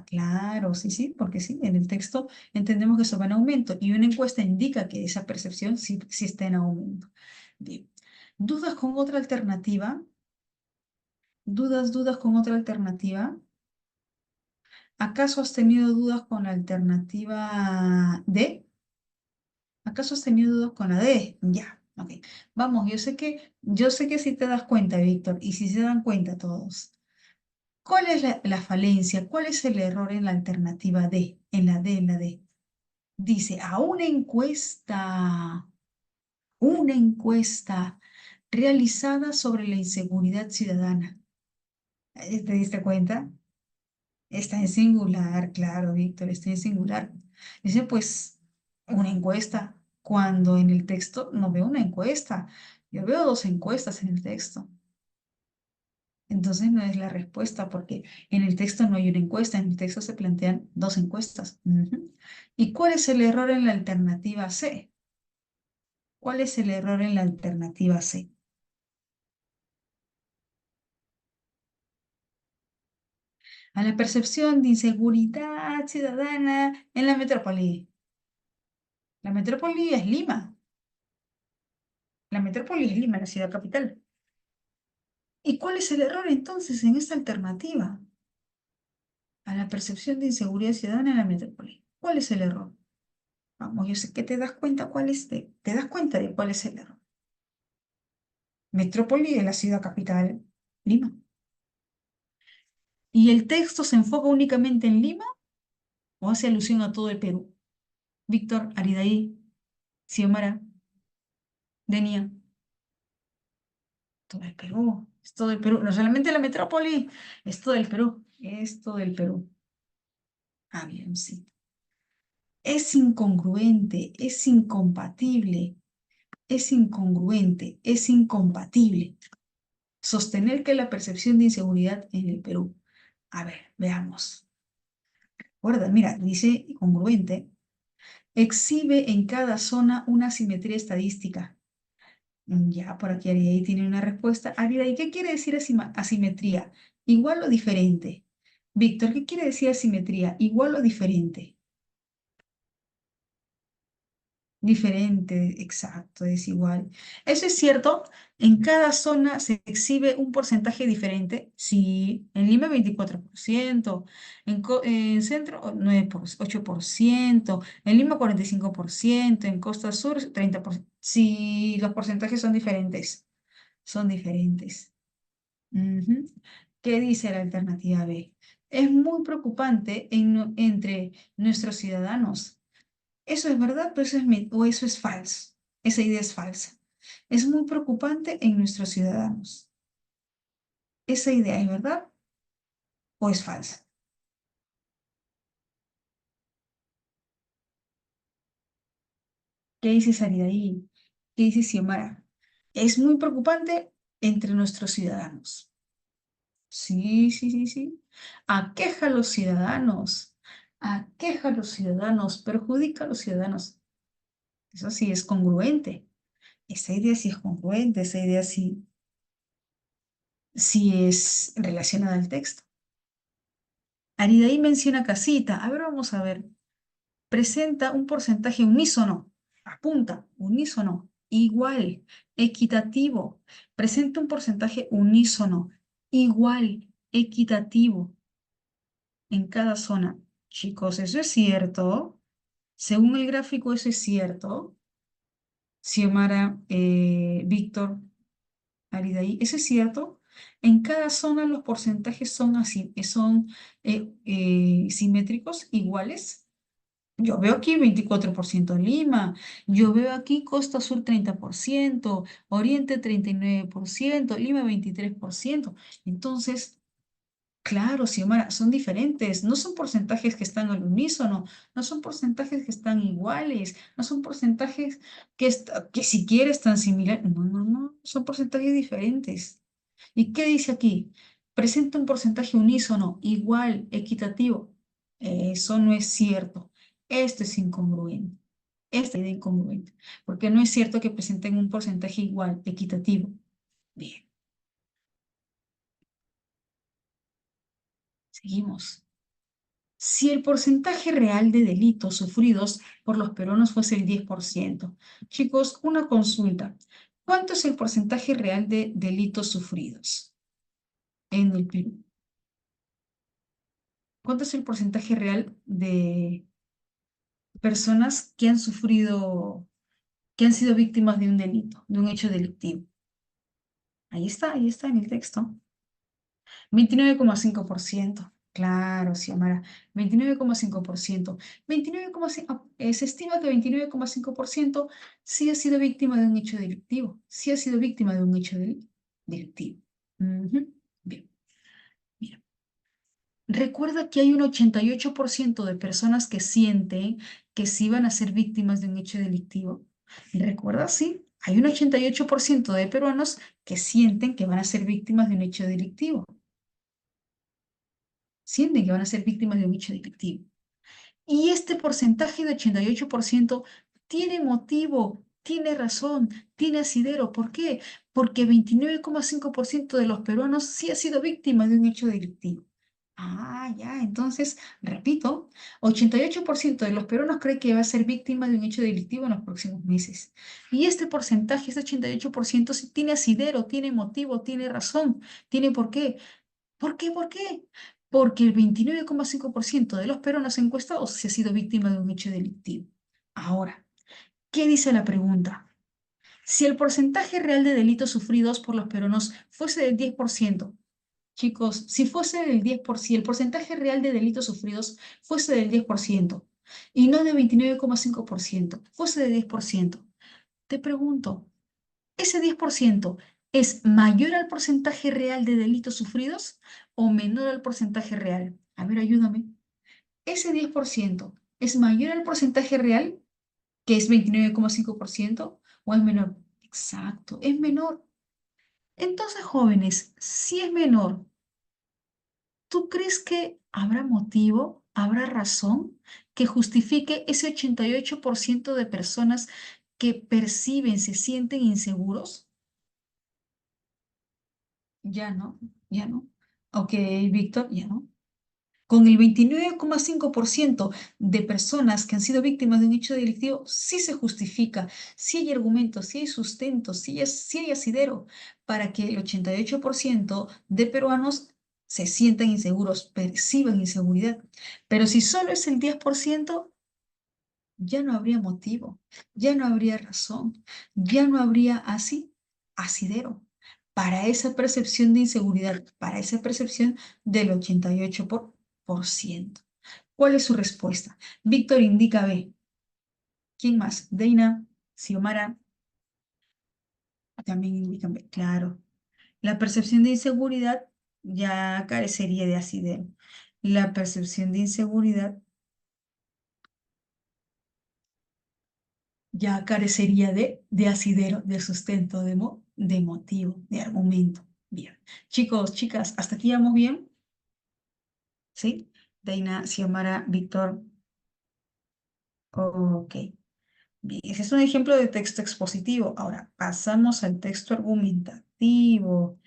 claro, sí, sí, porque sí, en el texto entendemos que eso va en aumento y una encuesta indica que esa percepción sí, sí está en aumento. Bien. ¿Dudas con otra alternativa? ¿Dudas con otra alternativa? ¿Acaso has tenido dudas con la alternativa D? ¿Acaso has tenido dudas con la D? Ya, ok. Vamos, yo sé que si te das cuenta, Víctor, y si se dan cuenta todos. ¿Cuál es la falencia? ¿Cuál es el error en la alternativa D? En la D. Dice, una encuesta realizada sobre la inseguridad ciudadana. ¿Te diste cuenta? Está en singular, claro, Víctor, está en singular. Dice, pues, una encuesta, cuando en el texto no veo una encuesta. Yo veo dos encuestas en el texto. Entonces no es la respuesta porque en el texto no hay una encuesta, en el texto se plantean dos encuestas. Ujú. ¿Y cuál es el error en la alternativa C? ¿Cuál es el error en la alternativa C? A la percepción de inseguridad ciudadana en la metrópoli. La metrópoli es Lima. La metrópoli es Lima, la ciudad capital. ¿Y cuál es el error entonces en esta alternativa? A la percepción de inseguridad ciudadana en la metrópoli. ¿Cuál es el error? Vamos, yo sé que te das cuenta te das cuenta de cuál es el error. Metrópoli de la ciudad capital, Lima. ¿Y el texto se enfoca únicamente en Lima o hace alusión a todo el Perú? Víctor, Aridaí, Xiomara, Denia, todo el Perú, es todo el Perú. No solamente la metrópoli, es todo el Perú, es todo el Perú. Ah, bien, sí. Es incongruente, es incompatible, es incongruente, es incompatible. Sostener que la percepción de inseguridad en el Perú. A ver, veamos. Recuerda, mira, dice congruente. Exhibe en cada zona una simetría estadística. Ya, por aquí Ariadne tiene una respuesta. Ariadne, ¿qué quiere decir asimetría? ¿Igual o diferente? Víctor, ¿qué quiere decir asimetría? ¿Igual o diferente? Diferente, exacto, es igual. Eso es cierto, en cada zona se exhibe un porcentaje diferente. Sí, en Lima 24%, en Centro 8%, en Lima 45%, en Costa Sur 30%. Sí, los porcentajes son diferentes, son diferentes. Ujú. ¿Qué dice la alternativa B? Es muy preocupante entre nuestros ciudadanos. ¿Eso es verdad o o eso es falso? Esa idea es falsa. Es muy preocupante en nuestros ciudadanos. ¿Esa idea es verdad o es falsa? ¿Qué dice Saridaí? ¿Qué dice Xiomara? Es muy preocupante entre nuestros ciudadanos. Sí, sí, sí, sí. Aqueja a los ciudadanos. Aqueja a los ciudadanos. Perjudica a los ciudadanos. Eso sí es congruente. Esa idea sí es congruente. Esa idea sí, sí es relacionada al texto. Aridaí menciona casita. A ver, vamos a ver. presenta un porcentaje unísono, apunta, unísono, igual, equitativo, presenta un porcentaje unísono, igual, equitativo en cada zona. Chicos, ¿eso es cierto? Según el gráfico, ¿eso es cierto? Xiomara, Víctor, Aridaí, ¿eso es cierto? En cada zona los porcentajes son así, son simétricos, iguales. Yo veo aquí 24% Lima, yo veo aquí Costa Sur 30%, Oriente 39%, Lima 23%. Entonces, claro, Xiomara, son diferentes, no son porcentajes que están al unísono, no son porcentajes que están iguales, no son porcentajes que siquiera están similares, no, no, no, son porcentajes diferentes. ¿Y qué dice aquí? Presenta un porcentaje unísono, igual, equitativo. Eso no es cierto. Esto es incongruente. Esta idea incongruente. Porque no es cierto que presenten un porcentaje igual, equitativo. Bien, seguimos. Si el porcentaje real de delitos sufridos por los peruanos fuese el 10%. Chicos, una consulta. ¿Cuánto es el porcentaje real de delitos sufridos en el Perú? ¿Cuánto es el porcentaje real de personas que han sufrido, que han sido víctimas de un delito, de un hecho delictivo? Ahí está en el texto. 29,5%. Claro, Xiomara, 29,5%. 29,5, se estima que 29,5% sí ha sido víctima de un hecho delictivo. Sí ha sido víctima de un hecho delictivo. Ujú. Bien, mira. Recuerda que hay un 88% de personas que sienten que sí van a ser víctimas de un hecho delictivo. ¿Recuerda? Sí, hay un 88% de peruanos que sienten que van a ser víctimas de un hecho delictivo. Sienten que van a ser víctimas de un hecho delictivo. Y este porcentaje de 88% tiene motivo, tiene razón, tiene asidero. ¿Por qué? Porque 29,5% de los peruanos sí ha sido víctima de un hecho delictivo. Ah, ya, entonces, repito, 88% de los peruanos cree que va a ser víctima de un hecho delictivo en los próximos meses. Y este porcentaje, este 88%, sí tiene asidero, tiene motivo, tiene razón, tiene por qué. ¿Por qué? ¿Por qué? Porque el 29,5% de los peruanos encuestados se ha sido víctima de un hecho delictivo. Ahora, ¿qué dice la pregunta? Si el porcentaje real de delitos sufridos por los peruanos fuese del 10%, chicos, si fuese del 10%, si el porcentaje real de delitos sufridos fuese del 10% y no de 29,5%, fuese de 10%, te pregunto, ¿ese 10% es mayor al porcentaje real de delitos sufridos o menor al porcentaje real? A ver, ayúdame. ¿Ese 10% es mayor al porcentaje real, que es 29,5%, o es menor? Exacto, es menor. Entonces, jóvenes, si es menor, ¿tú crees que habrá motivo, habrá razón que justifique ese 88% de personas que perciben, se sienten inseguros? Ya no, ya no. Ok, Víctor, ya no. Con el 29,5% de personas que han sido víctimas de un hecho delictivo, sí se justifica, sí hay argumentos, sí hay sustento, sí hay asidero para que el 88% de peruanos se sientan inseguros, perciban inseguridad. Pero si solo es el 10%, ya no habría motivo, ya no habría razón, ya no habría así asidero para esa percepción de inseguridad, para esa percepción del 88%. ¿Cuál es su respuesta? Víctor indica B. ¿Quién más? Deina, Xiomara, también indican B. Claro. La percepción de inseguridad ya carecería de asidero. La percepción de inseguridad ya carecería de asidero, de sustento, de motivo, de argumento. Bien. Chicos, chicas, ¿hasta aquí vamos bien? ¿Sí? Deina, Xiomara, Víctor. Ok. Bien, ese es un ejemplo de texto expositivo. Ahora, pasamos al texto argumentativo.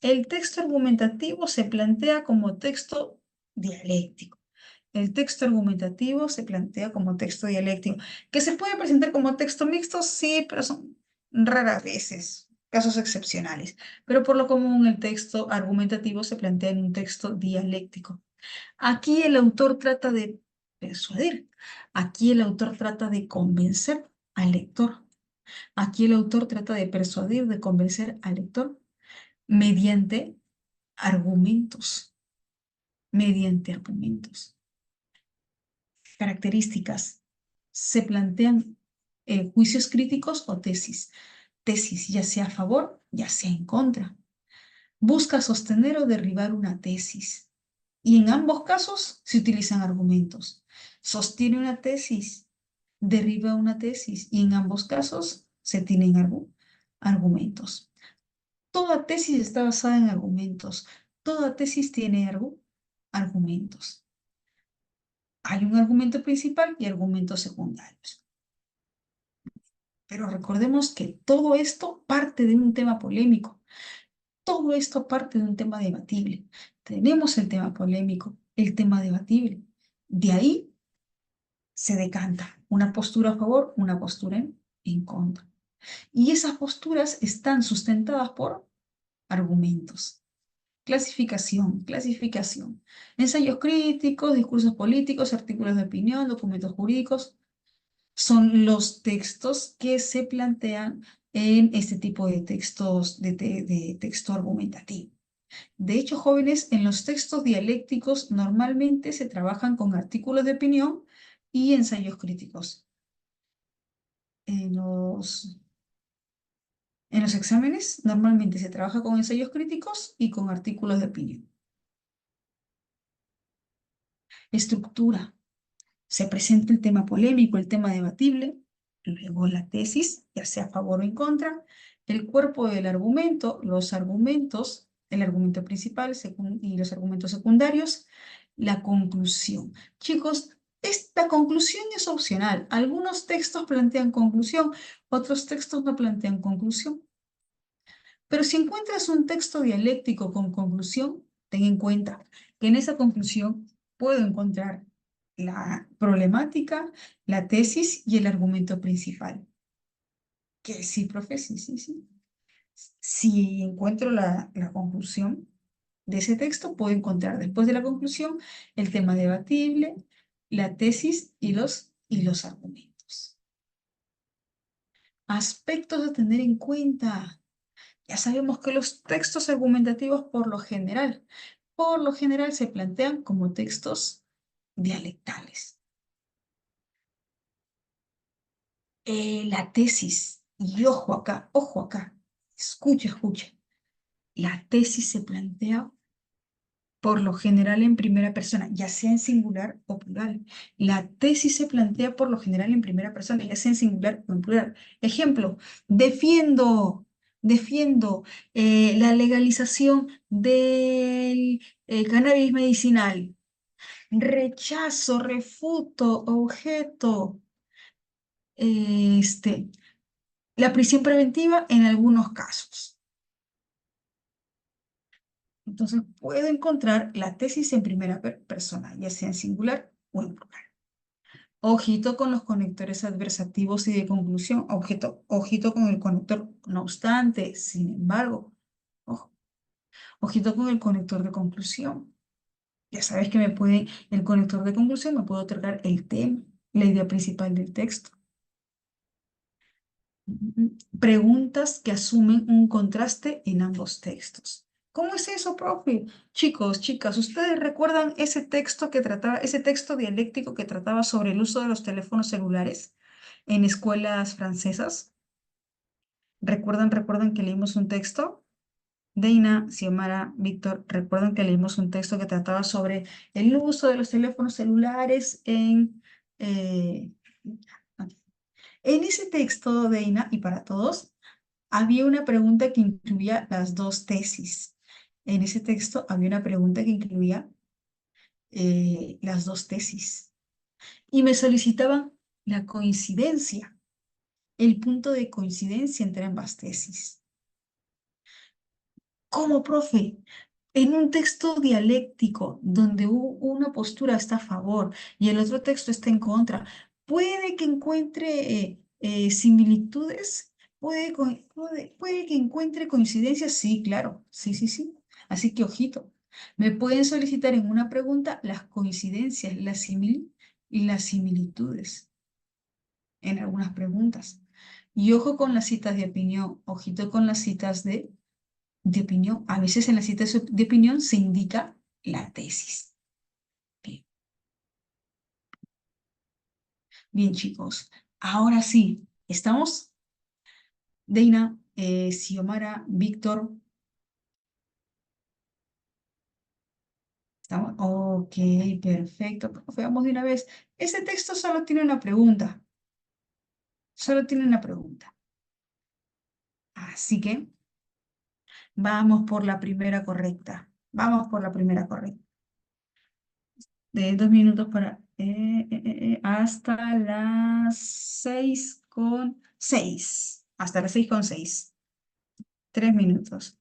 El texto argumentativo se plantea como texto dialéctico. El texto argumentativo se plantea como texto dialéctico. ¿Que se puede presentar como texto mixto? Sí, pero son raras veces, casos excepcionales. Pero por lo común el texto argumentativo se plantea en un texto dialéctico. Aquí el autor trata de persuadir. Aquí el autor trata de convencer al lector. Aquí el autor trata de persuadir, de convencer al lector mediante argumentos. Mediante argumentos. Características. Se plantean juicios críticos o tesis. Tesis, ya sea a favor, ya sea en contra. Busca sostener o derribar una tesis. Y en ambos casos se utilizan argumentos. Sostiene una tesis, derriba una tesis. Y en ambos casos se tienen argumentos. Toda tesis está basada en argumentos. Toda tesis tiene argumentos. Hay un argumento principal y argumentos secundarios. Pero recordemos que todo esto parte de un tema polémico. Todo esto parte de un tema debatible. Tenemos el tema polémico, el tema debatible. De ahí se decanta una postura a favor, una postura en contra. Y esas posturas están sustentadas por argumentos. Clasificación, clasificación. Ensayos críticos, discursos políticos, artículos de opinión, documentos jurídicos. Son los textos que se plantean en este tipo de textos, de texto argumentativo. De hecho, jóvenes, en los textos dialécticos normalmente se trabajan con artículos de opinión y ensayos críticos. En los exámenes normalmente se trabaja con ensayos críticos y con artículos de opinión. Estructura. Se presenta el tema polémico, el tema debatible, luego la tesis, ya sea a favor o en contra, el cuerpo del argumento, los argumentos, el argumento principal y los argumentos secundarios, la conclusión. Chicos, esta conclusión es opcional. Algunos textos plantean conclusión, otros textos no plantean conclusión. Pero si encuentras un texto dialéctico con conclusión, ten en cuenta que en esa conclusión puedo encontrar la problemática, la tesis y el argumento principal. Que sí, profe, sí, sí, sí. Si encuentro la conclusión de ese texto, puedo encontrar después de la conclusión el tema debatible, la tesis y los argumentos. Aspectos a tener en cuenta. Ya sabemos que los textos argumentativos por lo general se plantean como textos dialectales. La tesis, y ojo acá, escucha, escucha. La tesis se plantea por lo general en primera persona, ya sea en singular o plural. La tesis se plantea por lo general en primera persona, ya sea en singular o en plural. Ejemplo, defiendo la legalización del cannabis medicinal. Rechazo, refuto, objeto, la prisión preventiva en algunos casos. Entonces, puedo encontrar la tesis en primera persona, ya sea en singular o en plural. Ojito con los conectores adversativos y de conclusión. Ojito con el conector, no obstante, sin embargo. Ojito con el conector de conclusión. Ya sabes que el conector de conclusión me puede otorgar el tema, la idea principal del texto. Preguntas que asumen un contraste en ambos textos. ¿Cómo es eso, profe? Chicos, chicas, ¿ustedes recuerdan ese texto dialéctico que trataba sobre el uso de los teléfonos celulares en escuelas francesas? ¿Recuerdan que leímos un texto? Deina, Xiomara, Víctor, ¿recuerdan que leímos un texto que trataba sobre el uso de los teléfonos celulares eh, en ese texto, Deina, y para todos? Había una pregunta que incluía las dos tesis. En ese texto había una pregunta que incluía las dos tesis. Y me solicitaban la coincidencia, el punto de coincidencia entre ambas tesis. ¿Cómo, profe? En un texto dialéctico donde una postura está a favor y el otro texto está en contra, puede que encuentre similitudes, puede que encuentre coincidencias, sí, claro, sí, sí, sí. Así que ojito, me pueden solicitar en una pregunta las coincidencias, las similitudes en algunas preguntas. Y ojo con las citas de opinión, ojito con las citas de opinión. A veces en las citas de opinión se indica la tesis. Bien, bien, chicos. Ahora sí, ¿estamos? Deina, Xiomara, Víctor, ¿estamos? Ok, perfecto. Veamos de una vez. Ese texto solo tiene una pregunta. Solo tiene una pregunta. Así que vamos por la primera correcta. Vamos por la primera correcta. De 2 minutos hasta las 6:06. Hasta las 6:06. 3 minutos.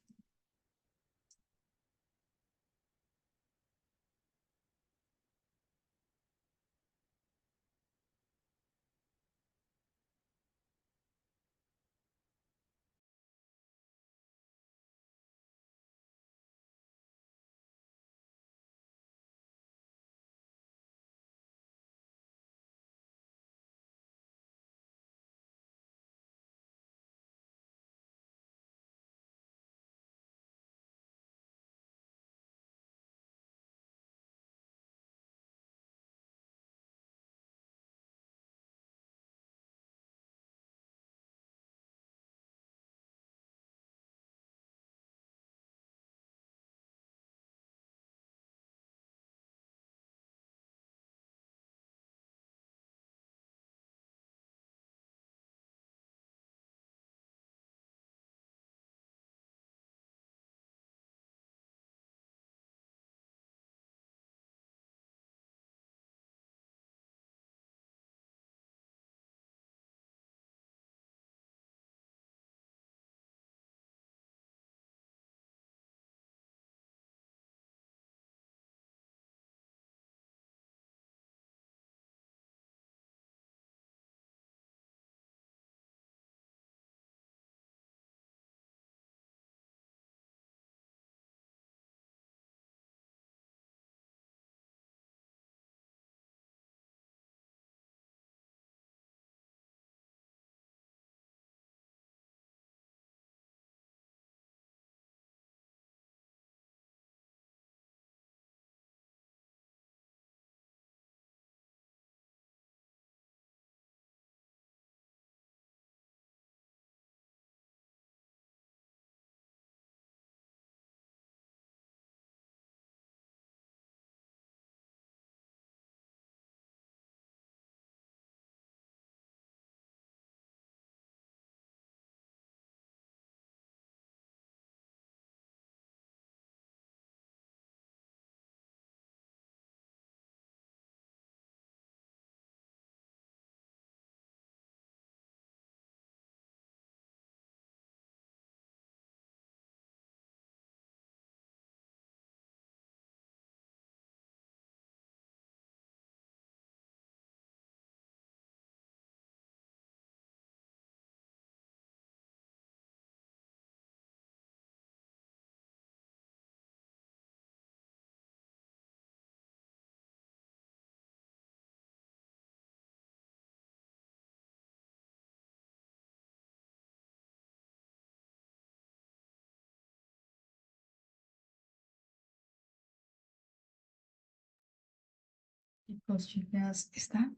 Chicos, chicas, ¿está?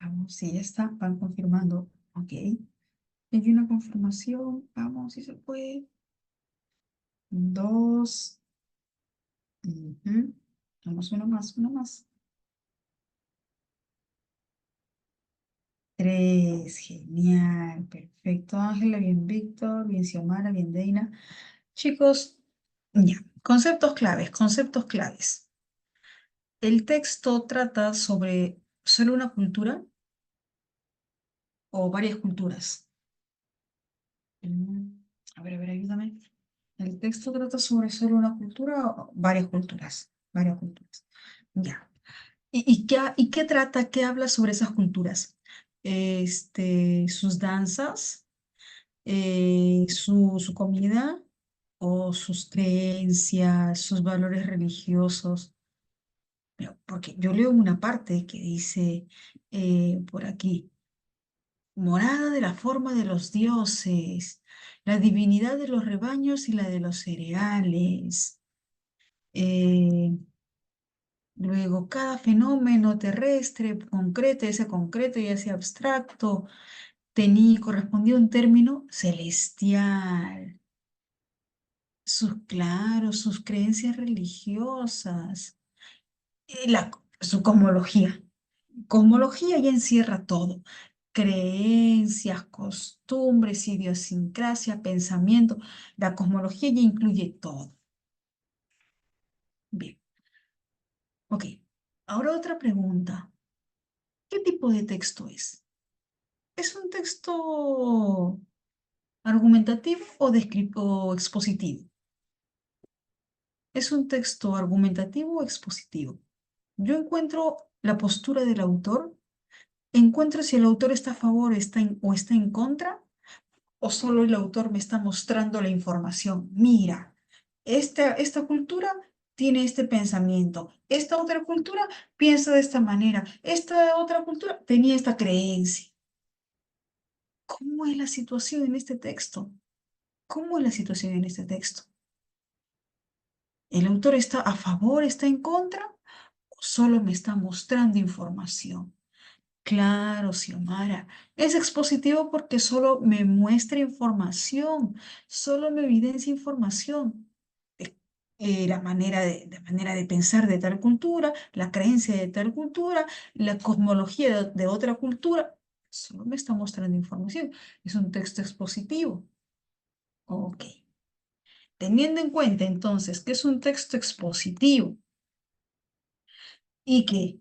Vamos, sí, ya está. Van confirmando. Ok. Hay una confirmación. Vamos, si se puede. Dos. Ujú. Vamos, uno más, uno más. Tres. Genial. Perfecto, Ángela. Bien, Víctor. Bien, Xiomara. Bien, Deina. Chicos, ya. Conceptos claves, conceptos claves. El texto trata sobre solo una cultura o varias culturas. Mm, a ver, ayúdame. ¿El texto trata sobre solo una cultura o varias culturas? Varias culturas. Ya. ¿Y qué trata, qué habla sobre esas culturas? Sus danzas, su comida o sus creencias, sus valores religiosos. Pero porque yo leo una parte que dice por aquí, morada de la forma de los dioses, la divinidad de los rebaños y la de los cereales. Eh, Luego, cada fenómeno terrestre, concreto, ese concreto y ese abstracto, correspondía a un término celestial. Claro, sus creencias religiosas, su cosmología. Cosmología ya encierra todo. Creencias, costumbres, idiosincrasia, pensamiento. La cosmología ya incluye todo. Bien, ok. Ahora otra pregunta. ¿Qué tipo de texto es? ¿Es un texto argumentativo o expositivo? ¿Es un texto argumentativo o expositivo? Yo encuentro la postura del autor, encuentro si el autor está a favor o está en contra, o solo el autor me está mostrando la información. Mira, esta cultura tiene este pensamiento, esta otra cultura piensa de esta manera, esta otra cultura tenía esta creencia. ¿Cómo es la situación en este texto? ¿Cómo es la situación en este texto? ¿El autor está a favor, está en contra o solo me está mostrando información? Claro, Xiomara, es expositivo porque solo me muestra información, solo me evidencia información. Eh, la manera de pensar de tal cultura, la creencia de tal cultura, la cosmología de otra cultura, solo me está mostrando información. Es un texto expositivo. Ok. Teniendo en cuenta entonces que es un texto expositivo y que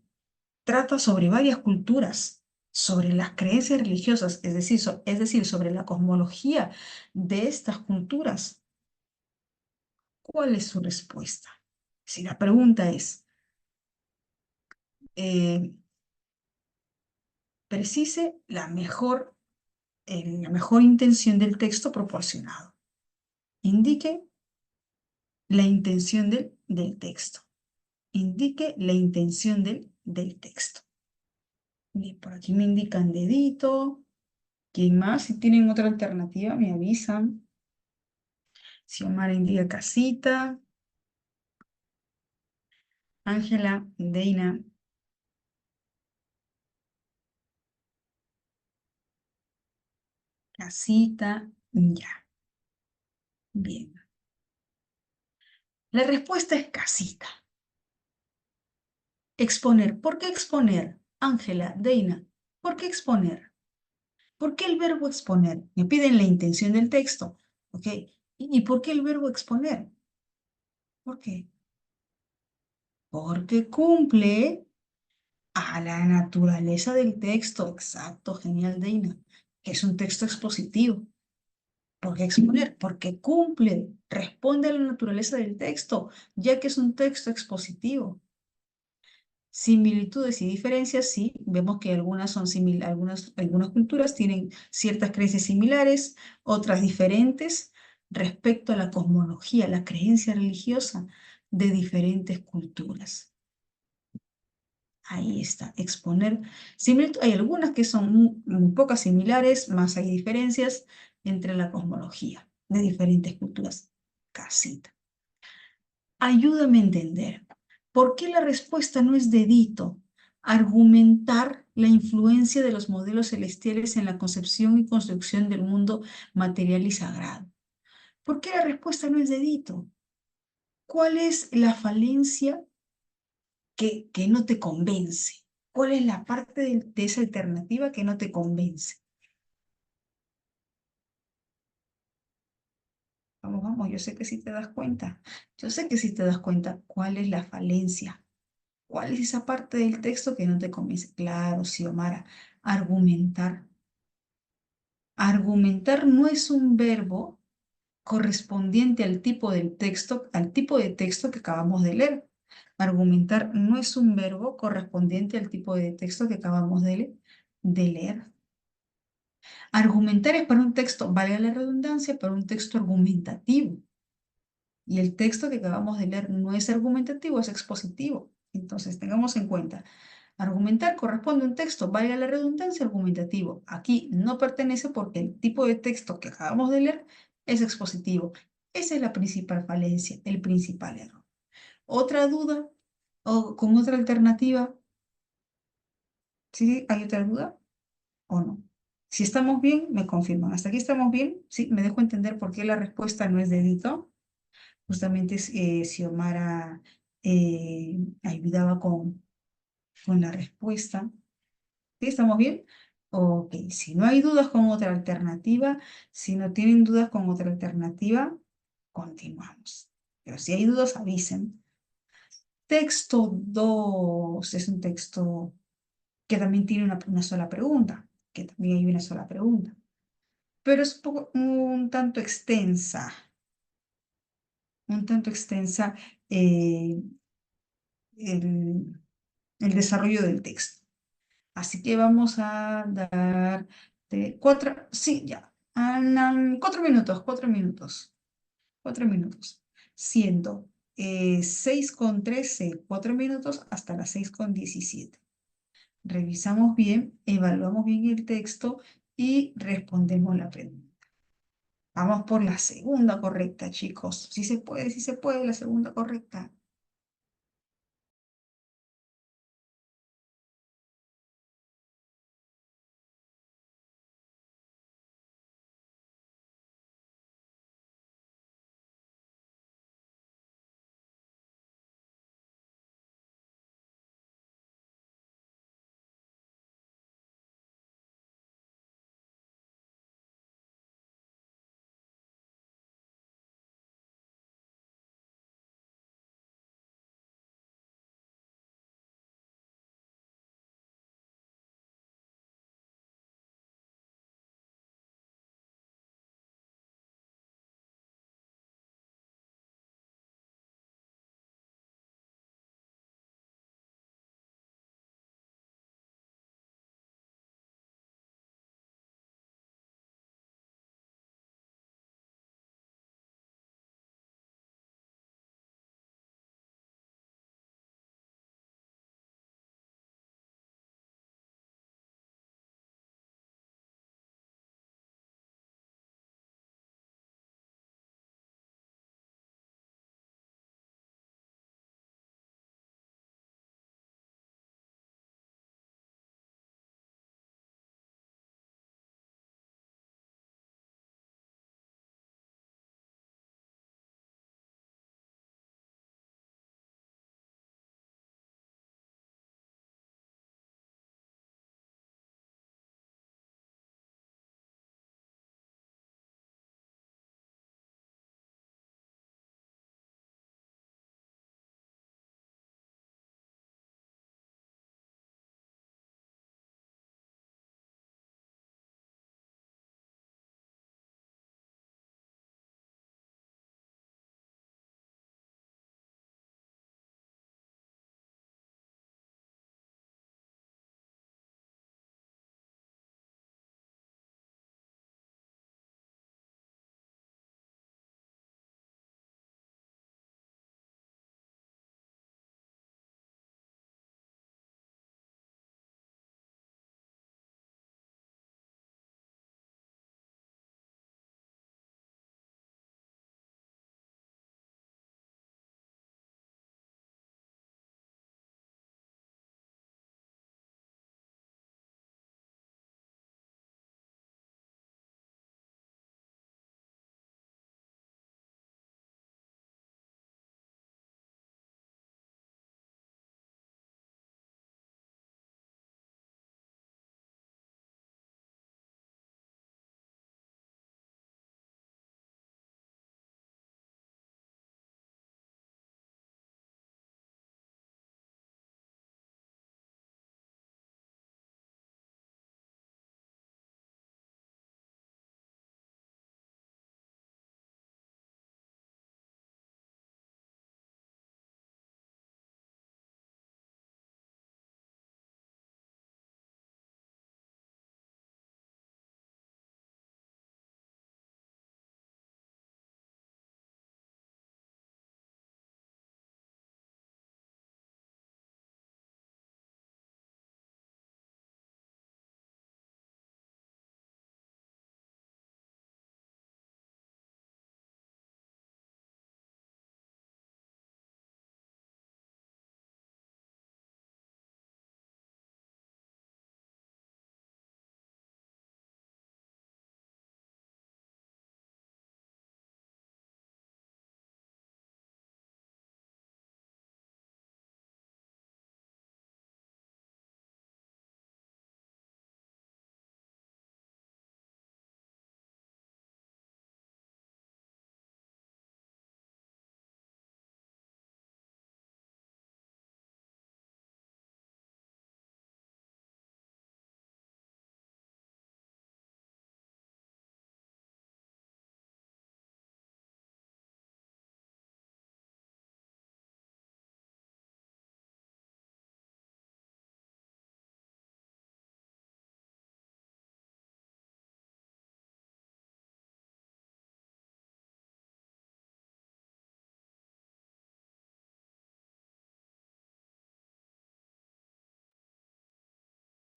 trata sobre varias culturas, sobre las creencias religiosas, es decir, sobre la cosmología de estas culturas, ¿cuál es su respuesta? Si la pregunta es, eh, precise la mejor intención del texto proporcionado. Indique la intención del texto. Indique la intención del texto. Bien, por aquí me indican dedito. ¿Quién más? Si tienen otra alternativa, me avisan. Xiomara indica casita. Ángela, Deina, casita. Ya, bien. La respuesta es casita. Exponer. ¿Por qué exponer? Ángela, Deina, ¿por qué exponer? ¿Por qué el verbo exponer? Me piden la intención del texto. ¿Ok? ¿Y por qué el verbo exponer? ¿Por qué? Porque cumple a la naturaleza del texto. Exacto, genial, Deina. Que es un texto expositivo. ¿Por qué exponer? Porque cumple, responde a la naturaleza del texto, ya que es un texto expositivo. Similitudes y diferencias, sí, vemos que algunas son algunas culturas tienen ciertas creencias similares, otras diferentes respecto a la cosmología, la creencia religiosa de diferentes culturas. Ahí está, exponer. Hay algunas que son muy pocas similares, más hay diferencias entre la cosmología de diferentes culturas. Casita. Ayúdame a entender. ¿Por qué la respuesta no es dedito? Argumentar la influencia de los modelos celestiales en la concepción y construcción del mundo material y sagrado. ¿Por qué la respuesta no es dedito? ¿Cuál es la falencia que no te convence? ¿Cuál es la parte de esa alternativa que no te convence? Vamos, vamos, yo sé que sí te das cuenta. Yo sé que sí te das cuenta cuál es la falencia. ¿Cuál es esa parte del texto que no te convence? Claro, Xiomara, argumentar. Argumentar no es un verbo correspondiente al tipo de texto que acabamos de leer. Argumentar no es un verbo correspondiente al tipo de texto que acabamos de leer. Argumentar es para un texto, valga la redundancia, para un texto argumentativo. Y el texto que acabamos de leer no es argumentativo, es expositivo. Entonces, tengamos en cuenta, argumentar corresponde a un texto, valga la redundancia, argumentativo. Aquí no pertenece porque el tipo de texto que acabamos de leer es expositivo. Esa es la principal falencia, el principal error. ¿Otra duda? ¿O con otra alternativa? ¿Sí? ¿Hay otra duda o no? Si estamos bien, me confirman. ¿Hasta aquí estamos bien? Sí, me dejo entender por qué la respuesta no es dedito. Justamente Xiomara ayudaba con la respuesta. ¿Sí? ¿Estamos bien? Ok, si no hay dudas con otra alternativa, si no tienen dudas con otra alternativa, continuamos. Pero si hay dudas, avisen. Texto 2 es un texto que también tiene una sola pregunta, que también hay una sola pregunta, pero es un tanto extensa, un tanto extensa eh, el, el desarrollo del texto. Así que vamos a dar sí, ya, 4 minutos, 4 minutos, 4 minutos, siendo 6:13, 4 minutos hasta las 6:17. Revisamos bien, evaluamos bien el texto y respondemos la pregunta. Vamos por la segunda correcta, chicos. Sí se puede, la segunda correcta.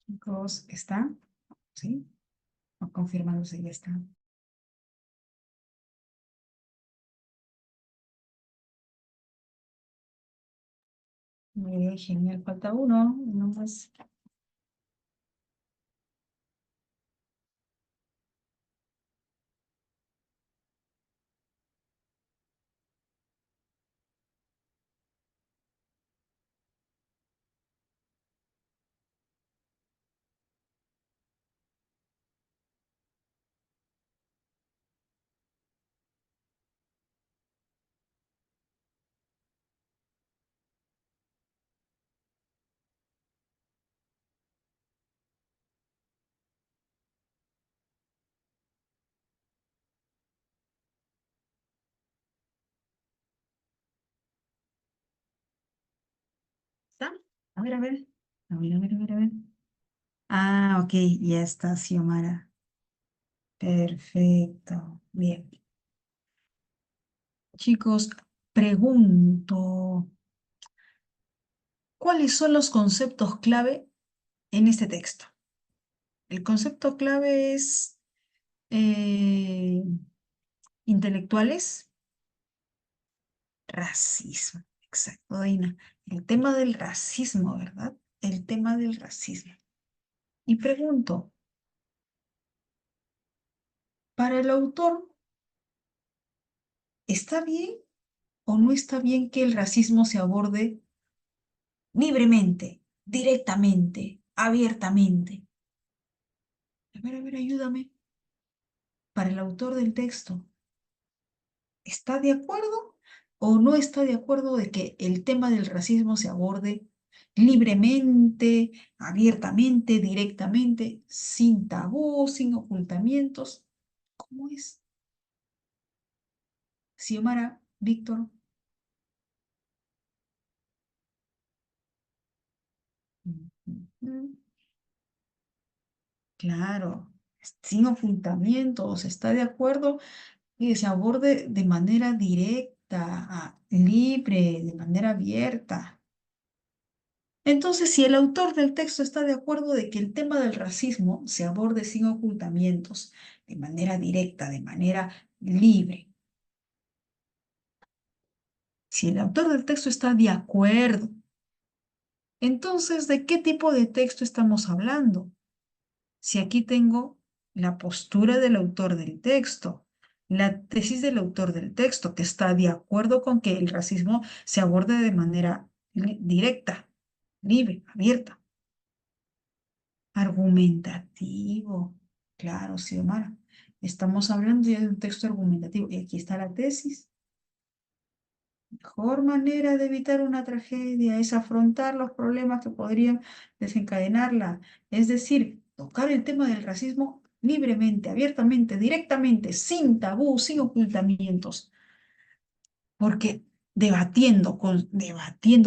Chicos, ¿está? ¿Sí? ¿O confirmando si ya está? Muy bien, genial. Falta uno más. ¿Está? A ver, a ver. A ver, a ver, a ver, a ver. Ah, ok, ya está, Xiomara. Perfecto. Bien. Chicos, pregunto, ¿cuáles son los conceptos clave en este texto? El concepto clave es eh, intelectuales, racismo. Exacto, Dina. El tema del racismo, ¿verdad? El tema del racismo. Y pregunto, para el autor, ¿está bien o no está bien que el racismo se aborde libremente, directamente, abiertamente? A ver, ayúdame. Para el autor del texto, ¿está de acuerdo o no está de acuerdo de que el tema del racismo se aborde libremente, abiertamente, directamente, sin tabú, sin ocultamientos? ¿Cómo es? Xiomara, Víctor. Mm, claro, sin ocultamientos, está de acuerdo y se aborde de manera directa, libre, de manera abierta. Entonces, si el autor del texto está de acuerdo de que el tema del racismo se aborde sin ocultamientos, de manera directa, de manera libre, si el autor del texto está de acuerdo, entonces, ¿de qué tipo de texto estamos hablando? Si aquí tengo la postura del autor del texto, la tesis del autor del texto, que está de acuerdo con que el racismo se aborde de manera directa, libre, abierta. Argumentativo. Claro, Xiomara. Estamos hablando ya de un texto argumentativo. Y aquí está la tesis. Mejor manera de evitar una tragedia es afrontar los problemas que podrían desencadenarla. Es decir, tocar el tema del racismo libremente, abiertamente, directamente, sin tabú, sin ocultamientos. Porque debatiendo,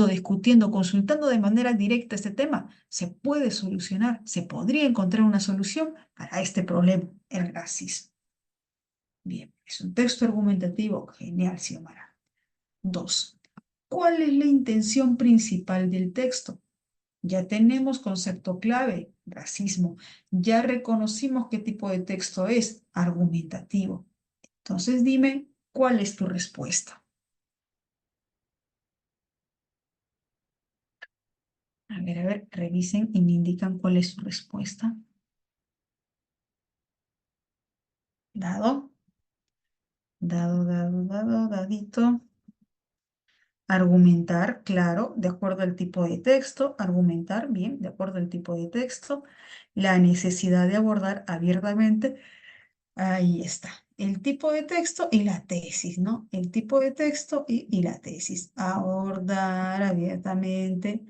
discutiendo, consultando de manera directa este tema, se puede solucionar, se podría encontrar una solución para este problema, el racismo. Bien, es un texto argumentativo. Genial, Xiomara. Dos, ¿cuál es la intención principal del texto? Ya tenemos concepto clave, racismo. Ya reconocimos qué tipo de texto es, argumentativo. Entonces dime, ¿cuál es tu respuesta? A ver, revisen y me indican cuál es su respuesta. Dado, dadito. Argumentar, claro, de acuerdo al tipo de texto. Argumentar, bien, de acuerdo al tipo de texto. La necesidad de abordar abiertamente. Ahí está. El tipo de texto y la tesis, ¿no? El tipo de texto y la tesis. Abordar abiertamente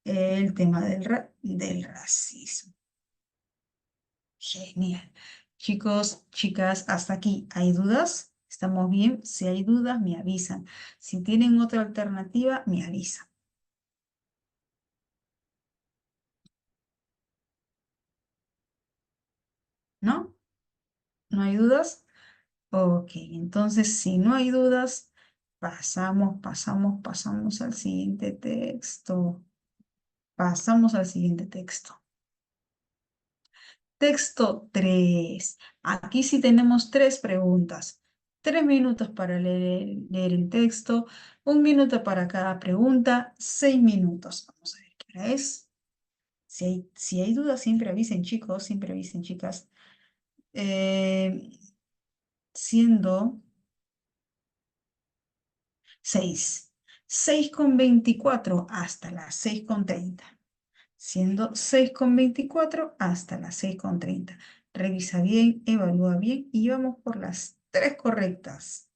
el tema del racismo. Genial. Chicos, chicas, hasta aquí. ¿Hay dudas? ¿Estamos bien? Si hay dudas, me avisan. Si tienen otra alternativa, me avisan. ¿No? ¿No hay dudas? Ok, entonces si no hay dudas, pasamos al siguiente texto. Pasamos al siguiente texto. Texto 3. Aquí sí tenemos tres preguntas. 3 minutos para leer el texto, 1 minuto para cada pregunta, 6 minutos. Vamos a ver qué hora es. Si hay dudas, siempre avisen, chicos, siempre avisen, chicas. Eh, siendo 6. 6:24 hasta las 6:30. Siendo 6:24 hasta las 6:30. Revisa bien, evalúa bien y vamos por las tres correctas.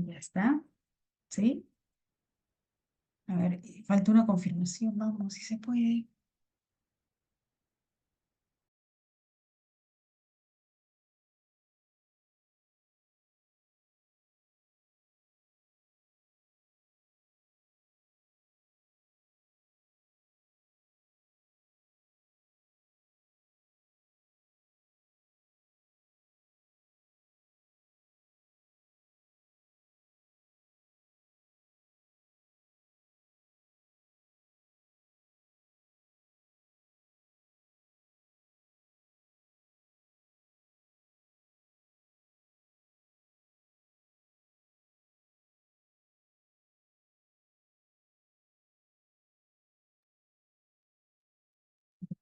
Ya está, ¿sí? A ver, falta una confirmación, vamos, si se puede.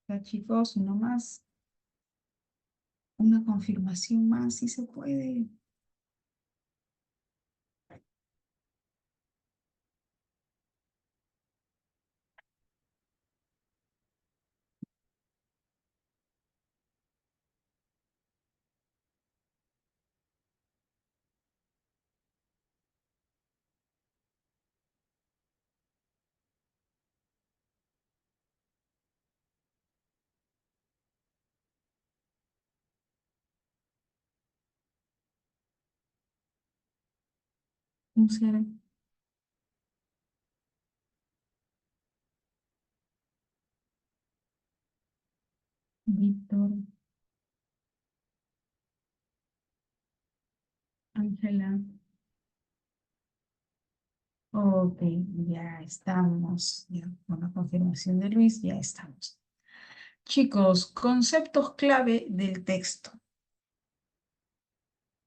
Ya, chicos, uno más, una confirmación más, si se puede. Un ser, Víctor, Ángela. Ok, ya estamos. Ya, con la confirmación de Luis, ya estamos. Chicos, conceptos clave del texto.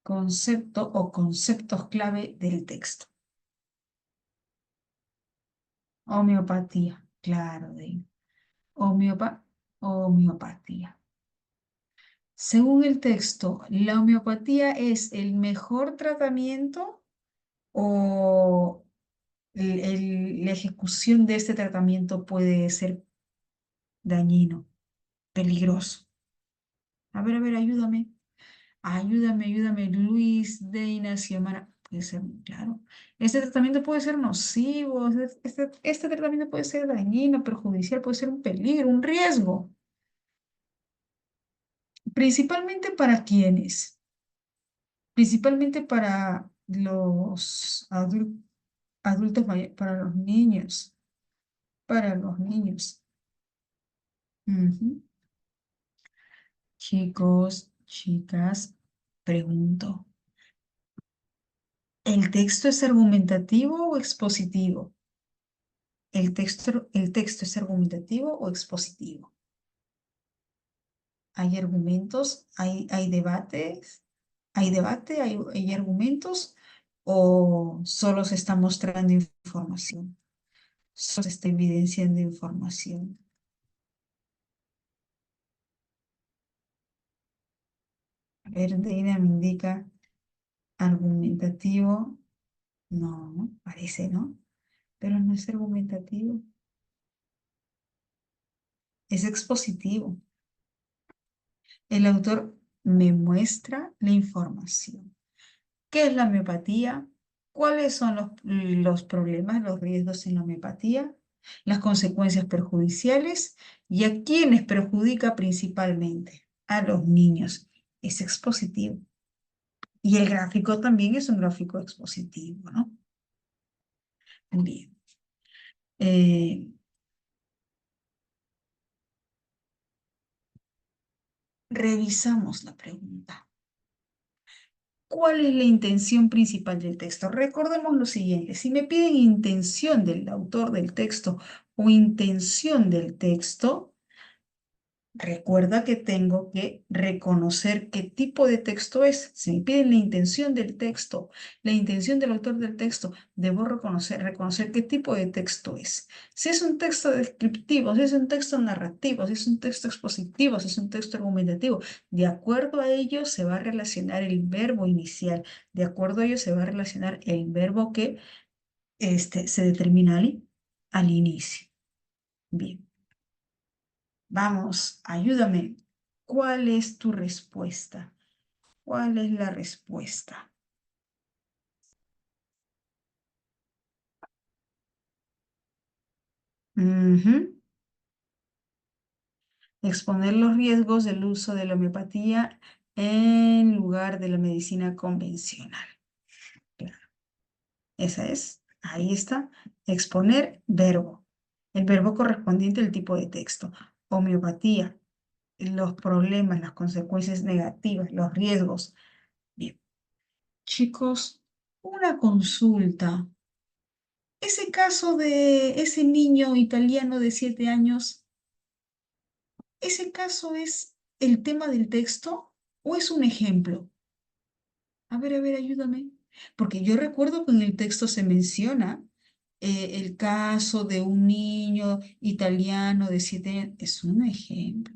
Concepto o conceptos clave del texto. Homeopatía, claro, de homeopatía. Según el texto, ¿la homeopatía es el mejor tratamiento o la ejecución de este tratamiento puede ser dañino, peligroso? A ver, ayúdame. Ayúdame, Luis, Deina, Xiomara. Puede ser, claro. Este tratamiento puede ser nocivo, este tratamiento puede ser dañino, perjudicial, puede ser un peligro, un riesgo. Principalmente para quienes, principalmente para los adultos mayores, para los niños. Ujú. Chicos, chicas, pregunto, ¿el texto es argumentativo o expositivo? ¿El texto es argumentativo o expositivo? ¿Hay argumentos? ¿Hay debates? ¿Hay debate? ¿Hay argumentos? ¿O solo se está mostrando información? Solo se está evidenciando información. A ver, Deina me indica argumentativo. No, parece, ¿no? Pero no es argumentativo, es expositivo. El autor me muestra la información. ¿Qué es la homeopatía? ¿Cuáles son los problemas, los riesgos en la homeopatía? Las consecuencias perjudiciales y a quiénes perjudica principalmente a los niños. Es expositivo. Y el gráfico también es un gráfico expositivo, ¿no? Bien. Eh, revisamos la pregunta. ¿Cuál es la intención principal del texto? Recordemos lo siguiente, si me piden intención del autor del texto o intención del texto, recuerda que tengo que reconocer qué tipo de texto es. Si me piden la intención del texto, la intención del autor del texto, debo reconocer qué tipo de texto es. Si es un texto descriptivo, si es un texto narrativo, si es un texto expositivo, si es un texto argumentativo, de acuerdo a ello se va a relacionar el verbo inicial. De acuerdo a ello se va a relacionar el verbo que se determina al inicio. Bien. Vamos, ayúdame. ¿Cuál es tu respuesta? ¿Cuál es la respuesta? Ujú. Exponer los riesgos del uso de la homeopatía en lugar de la medicina convencional. Claro, esa es. Ahí está. Exponer verbo. El verbo correspondiente al tipo de texto. Homeopatía. Los problemas, las consecuencias negativas, los riesgos. Bien. Chicos, una consulta. Ese caso de ese niño italiano de 7 años, ¿ese caso es el tema del texto o es un ejemplo? A ver, ayúdame. Porque yo recuerdo que en el texto se menciona el caso de un niño italiano de 7 años. Es un ejemplo,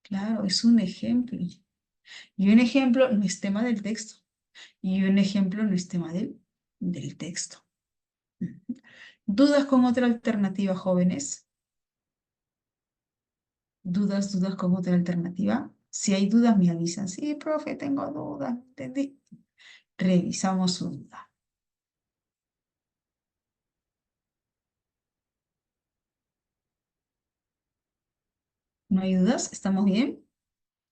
claro, es un ejemplo. Y un ejemplo no es tema del texto. Y un ejemplo no es tema del texto. ¿Dudas con otra alternativa, jóvenes? ¿Dudas con otra alternativa? Si hay dudas, me avisan. Sí, profe, tengo dudas. Entendí. Revisamos su duda. ¿No hay dudas? ¿Estamos bien?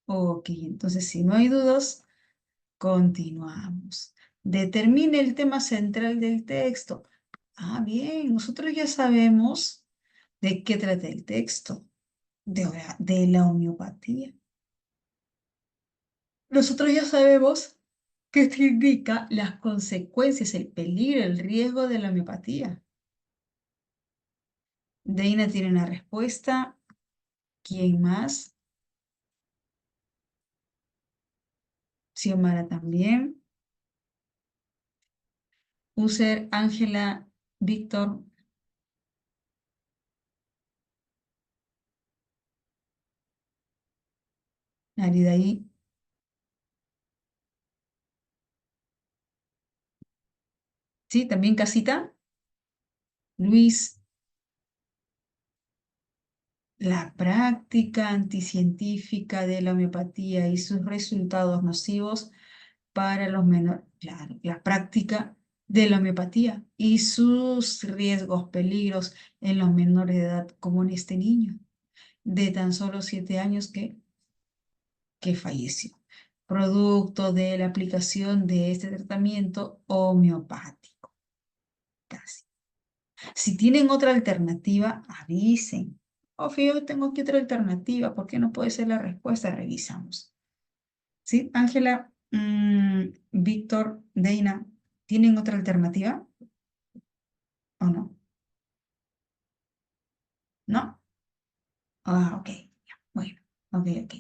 Ok, entonces si no hay dudas, continuamos. Determine el tema central del texto. Ah, bien, nosotros ya sabemos de qué trata el texto, de la homeopatía. Nosotros ya sabemos que se indica las consecuencias, el peligro, el riesgo de la homeopatía. Deina tiene una respuesta. ¿Quién más? Xiomara también. User, Ángela, Víctor, Aridaí. Sí, también Casita. Luis, la práctica anticientífica de la homeopatía y sus resultados nocivos para los menores. Claro, la práctica de la homeopatía y sus riesgos, peligros en los menores de edad, como en este niño de tan solo 7 años que falleció, producto de la aplicación de este tratamiento homeopático. Casi. Si tienen otra alternativa, avisen. O yo tengo aquí otra alternativa, ¿por qué no puede ser la respuesta? Revisamos. ¿Sí? Ángela, Víctor, Deina, ¿tienen otra alternativa o no? ¿No? Ah, ok. Ya, bueno, ok.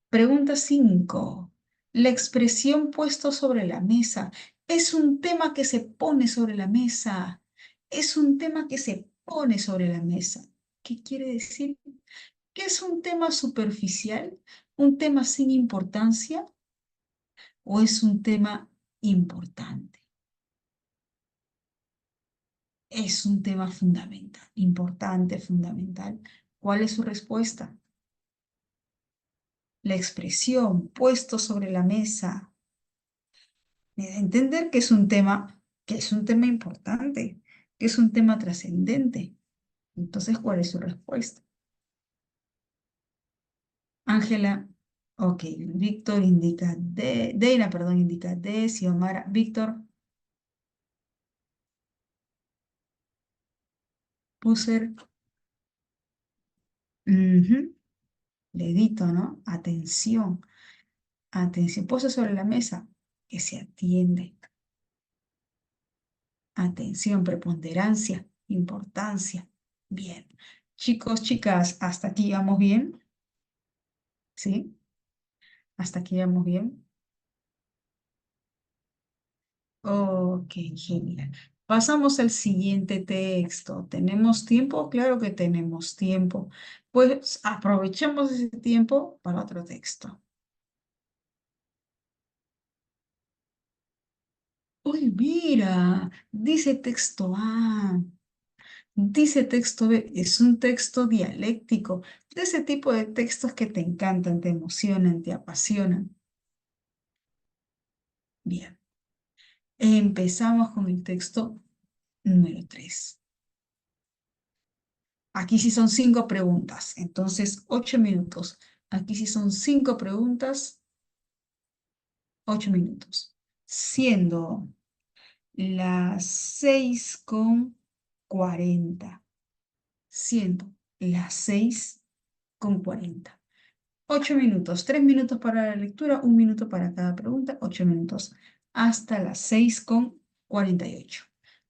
Pregunta 5. La expresión puesto sobre la mesa es un tema que se pone sobre la mesa. Es un tema que se pone sobre la mesa. ¿Qué quiere decir? ¿Que es un tema superficial? ¿Un tema sin importancia? ¿O es un tema importante? Es un tema fundamental, importante, fundamental. ¿Cuál es su respuesta? La expresión puesto sobre la mesa me da a entender que es un tema importante, que es un tema trascendente. Entonces, ¿cuál es su respuesta? Ángela, ok, Víctor indica D, Deina, perdón, indica D, Xiomara, Víctor, Puser, ujú, dedito, ¿no? Atención, atención, pose sobre la mesa, que se atiende. Atención, preponderancia, importancia. Bien. Chicos, chicas, ¿hasta aquí vamos bien? ¿Sí? ¿Hasta aquí vamos bien? Ok, genial. Pasamos al siguiente texto. ¿Tenemos tiempo? Claro que tenemos tiempo. Pues aprovechemos ese tiempo para otro texto. Uy, mira, dice texto A, dice texto B, es un texto dialéctico, de ese tipo de textos que te encantan, te emocionan, te apasionan. Bien, empezamos con el texto número 3. Aquí sí son 5 preguntas, entonces 8 minutos. Aquí sí son 5 preguntas, 8 minutos. Siendo las 6:40. Siendo las 6:40. 8 minutos, 3 minutos para la lectura, 1 minuto para cada pregunta, 8 minutos. Hasta las 6:48.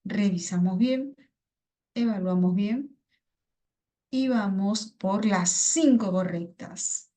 Revisamos bien, evaluamos bien y vamos por las 5 correctas.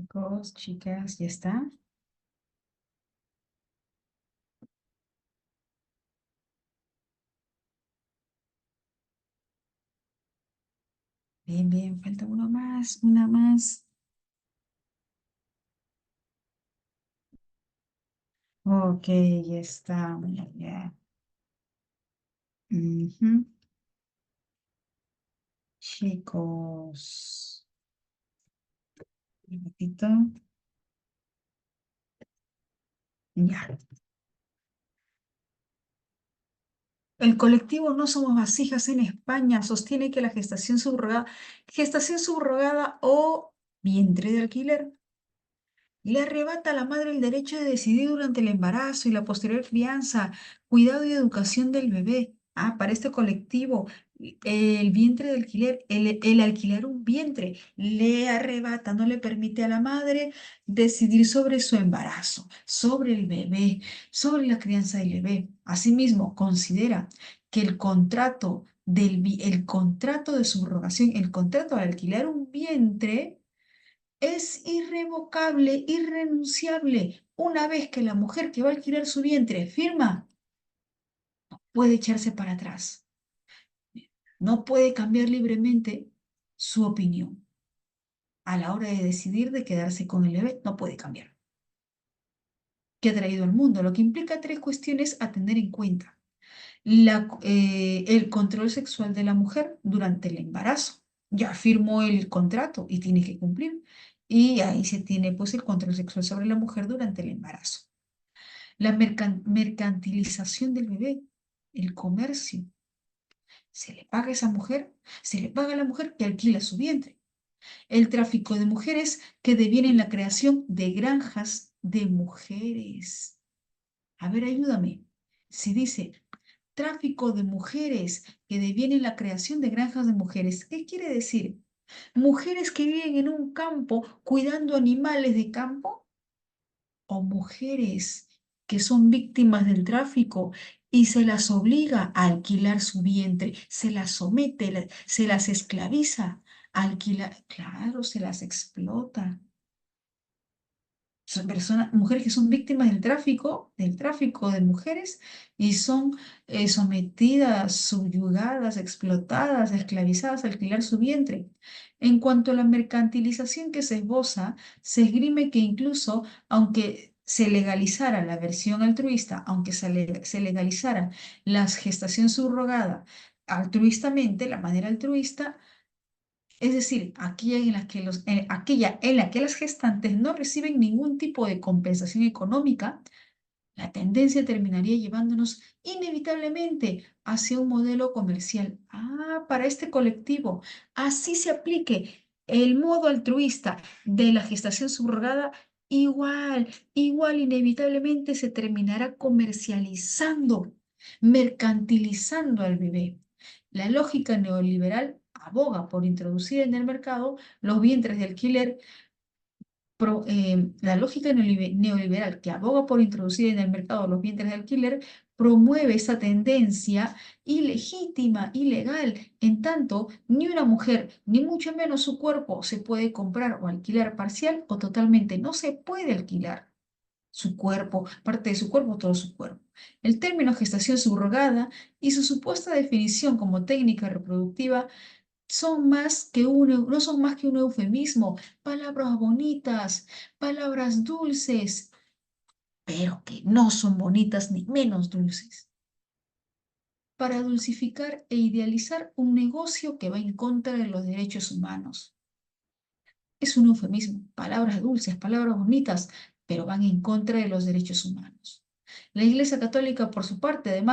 Chicos, chicas, ya está. Bien, bien, falta uno más, una más. Ok, ya está. Ya. Ujú. Chicos, un ratito. Ya. El colectivo No Somos Vasijas en España sostiene que la gestación subrogada o vientre de alquiler le arrebata a la madre el derecho de decidir durante el embarazo y la posterior crianza, cuidado y educación del bebé. Ah, para este colectivo, el vientre de alquiler, el alquilar un vientre, le arrebata, no le permite a la madre decidir sobre su embarazo, sobre el bebé, sobre la crianza del bebé. Asimismo, considera que el contrato de subrogación, el contrato al alquilar un vientre, es irrevocable, irrenunciable. Una vez que la mujer que va a alquilar su vientre firma, puede echarse para atrás. No puede cambiar libremente su opinión. A la hora de decidir de quedarse con el bebé, no puede cambiar. Que ha traído al mundo, lo que implica tres cuestiones a tener en cuenta. El control sexual de la mujer durante el embarazo. Ya firmó el contrato y tiene que cumplir. Y ahí se tiene pues el control sexual sobre la mujer durante el embarazo. La mercantilización del bebé, el comercio. Se le paga a esa mujer, se le paga a la mujer que alquila su vientre. El tráfico de mujeres que deviene en la creación de granjas de mujeres. A ver, ayúdame. Si dice tráfico de mujeres que deviene en la creación de granjas de mujeres, ¿qué quiere decir? Mujeres que viven en un campo cuidando animales de campo o mujeres que son víctimas del tráfico y se las obliga a alquilar su vientre, se las somete, se las esclaviza, a alquilar, claro, se las explota. Son personas, mujeres que son víctimas del tráfico de mujeres y son sometidas, subyugadas, explotadas, esclavizadas a alquilar su vientre. En cuanto a la mercantilización que se esboza, se esgrime que incluso aunque se legalizara la versión altruista, aunque se legalizara la gestación subrogada altruistamente, la manera altruista, es decir, aquella en la que las gestantes no reciben ningún tipo de compensación económica, la tendencia terminaría llevándonos inevitablemente hacia un modelo comercial. Ah, para este colectivo, así se aplique el modo altruista de la gestación subrogada, igual inevitablemente se terminará comercializando, mercantilizando al bebé. La lógica neoliberal aboga por introducir en el mercado los vientres de alquiler. La lógica neoliberal que aboga por introducir en el mercado los vientres de alquiler promueve esa tendencia ilegítima, ilegal. En tanto, ni una mujer, ni mucho menos su cuerpo, se puede comprar o alquilar parcial o totalmente. No se puede alquilar su cuerpo, parte de su cuerpo, todo su cuerpo. El término gestación subrogada y su supuesta definición como técnica reproductiva no son más que un eufemismo, palabras bonitas, palabras dulces, pero que no son bonitas ni menos dulces, para dulcificar e idealizar un negocio que va en contra de los derechos humanos. Es un eufemismo, palabras dulces, palabras bonitas, pero van en contra de los derechos humanos. La Iglesia Católica, por su parte,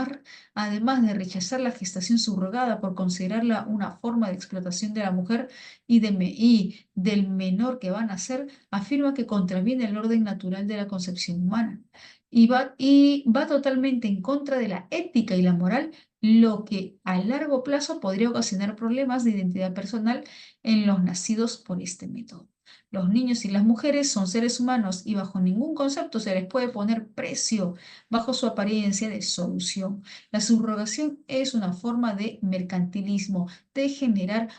además de rechazar la gestación subrogada por considerarla una forma de explotación de la mujer y del menor que va a nacer, afirma que contraviene el orden natural de la concepción humana y va totalmente en contra de la ética y la moral, lo que a largo plazo podría ocasionar problemas de identidad personal en los nacidos por este método. Los niños y las mujeres son seres humanos y bajo ningún concepto se les puede poner precio bajo su apariencia de solución. La subrogación es una forma de mercantilismo, de generar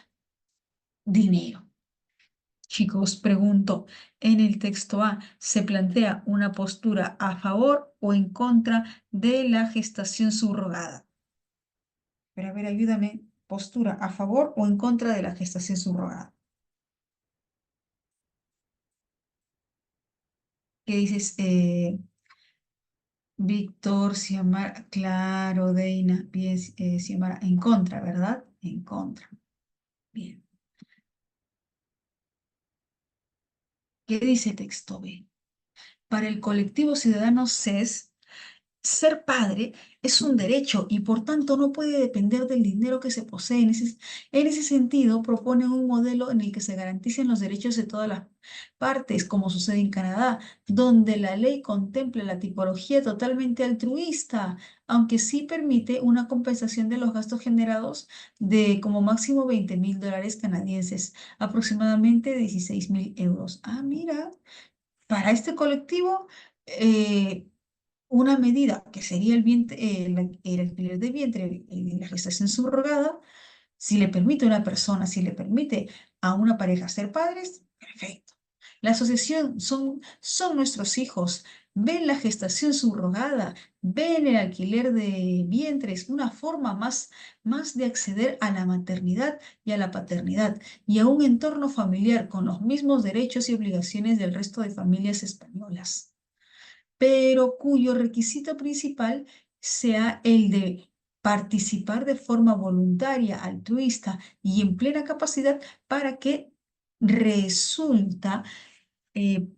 dinero. Chicos, pregunto, en el texto A, ¿se plantea una postura a favor o en contra de la gestación subrogada? Pero a ver, ayúdame. ¿Postura a favor o en contra de la gestación subrogada? ¿Qué dices, Víctor, Xiomara? Claro, Deina. Bien, Xiomara, en contra, ¿verdad? En contra. Bien. ¿Qué dice texto B? Para el colectivo ciudadano CES, ser padre es un derecho y por tanto no puede depender del dinero que se posee. En ese sentido, proponen un modelo en el que se garanticen los derechos de todas las partes, como sucede en Canadá, donde la ley contempla la tipología totalmente altruista, aunque sí permite una compensación de los gastos generados de como máximo 20.000 dólares canadienses, aproximadamente 16.000 euros. Ah, mira, para este colectivo, una medida que sería el alquiler de vientre en la gestación subrogada, si le permite a una persona, si le permite a una pareja ser padres, perfecto. La asociación son nuestros hijos, ven la gestación subrogada, ven el alquiler de vientres, una forma más de acceder a la maternidad y a la paternidad y a un entorno familiar con los mismos derechos y obligaciones del resto de familias españolas, pero cuyo requisito principal sea el de participar de forma voluntaria, altruista y en plena capacidad para que resulta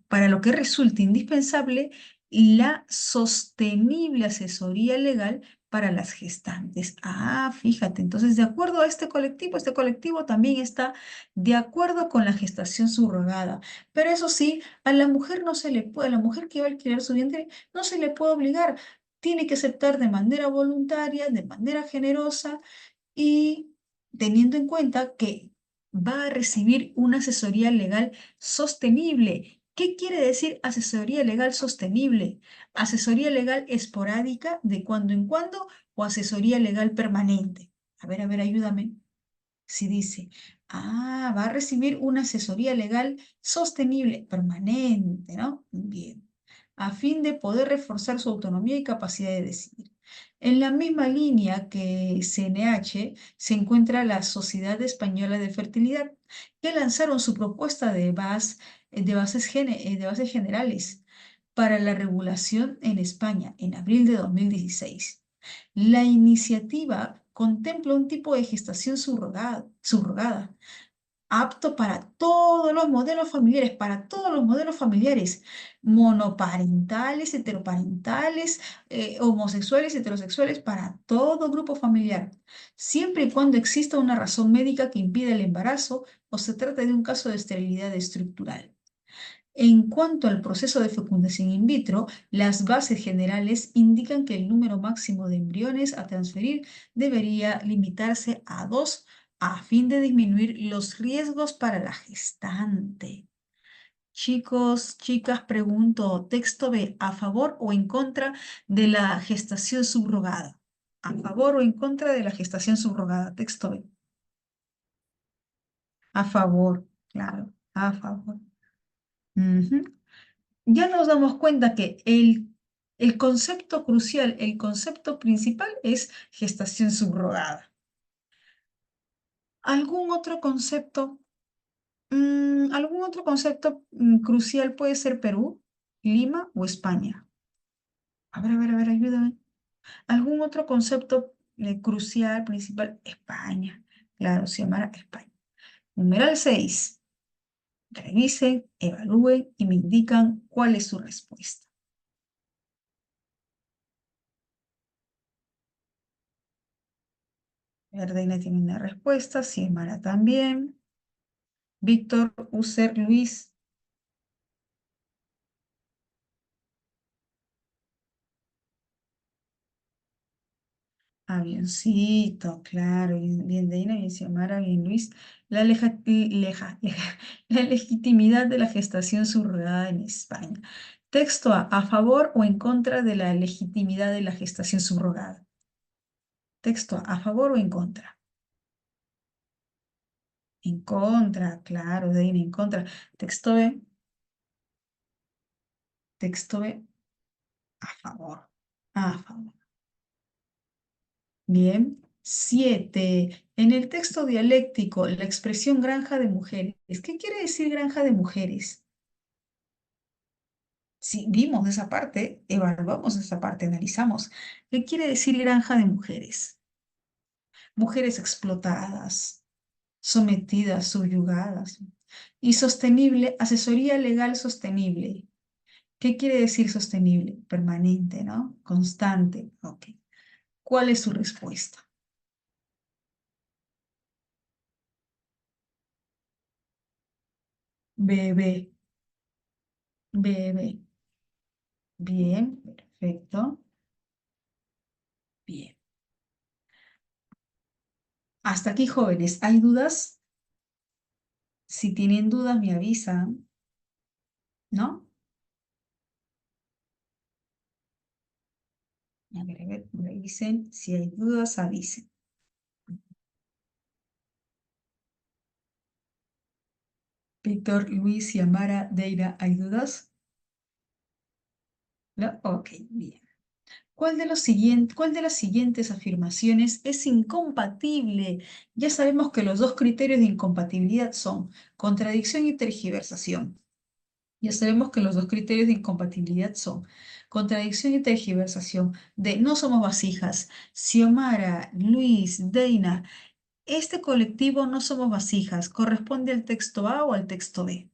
para lo que resulta indispensable la sostenible asesoría legal para las gestantes. Ah, fíjate, entonces de acuerdo a este colectivo también está de acuerdo con la gestación subrogada. Pero eso sí, a la mujer no se le puede, a la mujer que va a alquilar su vientre, no se le puede obligar. Tiene que aceptar de manera voluntaria, de manera generosa y teniendo en cuenta que va a recibir una asesoría legal sostenible. ¿Qué quiere decir asesoría legal sostenible? ¿Asesoría legal esporádica de cuando en cuando o asesoría legal permanente? A ver, ayúdame. Si dice, va a recibir una asesoría legal sostenible, permanente, ¿no? Bien, a fin de poder reforzar su autonomía y capacidad de decidir. En la misma línea que CNH se encuentra la Sociedad Española de Fertilidad, que lanzaron su propuesta de bases generales para la regulación en España en abril de 2016. La iniciativa contempla un tipo de gestación subrogada, apto para todos los modelos familiares, monoparentales, heteroparentales, homosexuales, heterosexuales, para todo grupo familiar, siempre y cuando exista una razón médica que impida el embarazo o se trate de un caso de esterilidad estructural. En cuanto al proceso de fecundación in vitro, las bases generales indican que el número máximo de embriones a transferir debería limitarse a 2 a fin de disminuir los riesgos para la gestante. Chicos, chicas, pregunto, texto B, ¿a favor o en contra de la gestación subrogada? ¿A favor o en contra de la gestación subrogada? Texto B. A favor, claro, a favor. Ujú. Ya nos damos cuenta que el concepto crucial, el concepto principal es gestación subrogada. ¿Algún otro concepto? ¿Algún otro concepto crucial puede ser Perú, Lima o España? A ver, ayúdame. ¿Algún otro concepto crucial, principal? España. Claro, se llamará España. Numeral 6. Revisen, evalúen y me indican cuál es su respuesta. Verdeina tiene una respuesta, Xiomara también. Víctor, User, Luis, avioncito, claro, bien, bien Deina, bien Xiomara, bien Luis. La legitimidad de la gestación subrogada en España. Texto A favor o en contra de la legitimidad de la gestación subrogada. Texto A favor o en contra. En contra, claro, Deina, en contra. Texto B, texto B, a favor. A favor. Bien. 7. En el texto dialéctico, la expresión granja de mujeres. ¿Qué quiere decir granja de mujeres? Si vimos esa parte, evaluamos esa parte, analizamos. ¿Qué quiere decir granja de mujeres? Mujeres explotadas, sometidas, subyugadas. Y sostenible, asesoría legal sostenible. ¿Qué quiere decir sostenible? Permanente, ¿no? Constante. Ok. ¿Cuál es su respuesta? Bebé, bebé. Bien, perfecto. Bien. Hasta aquí, jóvenes. ¿Hay dudas? Si tienen dudas, me avisan, ¿no? A ver, revisen. Si hay dudas, avisen. Víctor, Luis y Amara, Deira, ¿hay dudas? ¿No? Ok, bien. ¿Cuál de las siguientes afirmaciones es incompatible? Ya sabemos que los dos criterios de incompatibilidad son contradicción y tergiversación. Ya sabemos que los dos criterios de incompatibilidad son contradicción y tergiversación. De no somos vasijas. Xiomara, Luis, Deina, este colectivo no somos vasijas. ¿Corresponde al texto A o al texto B?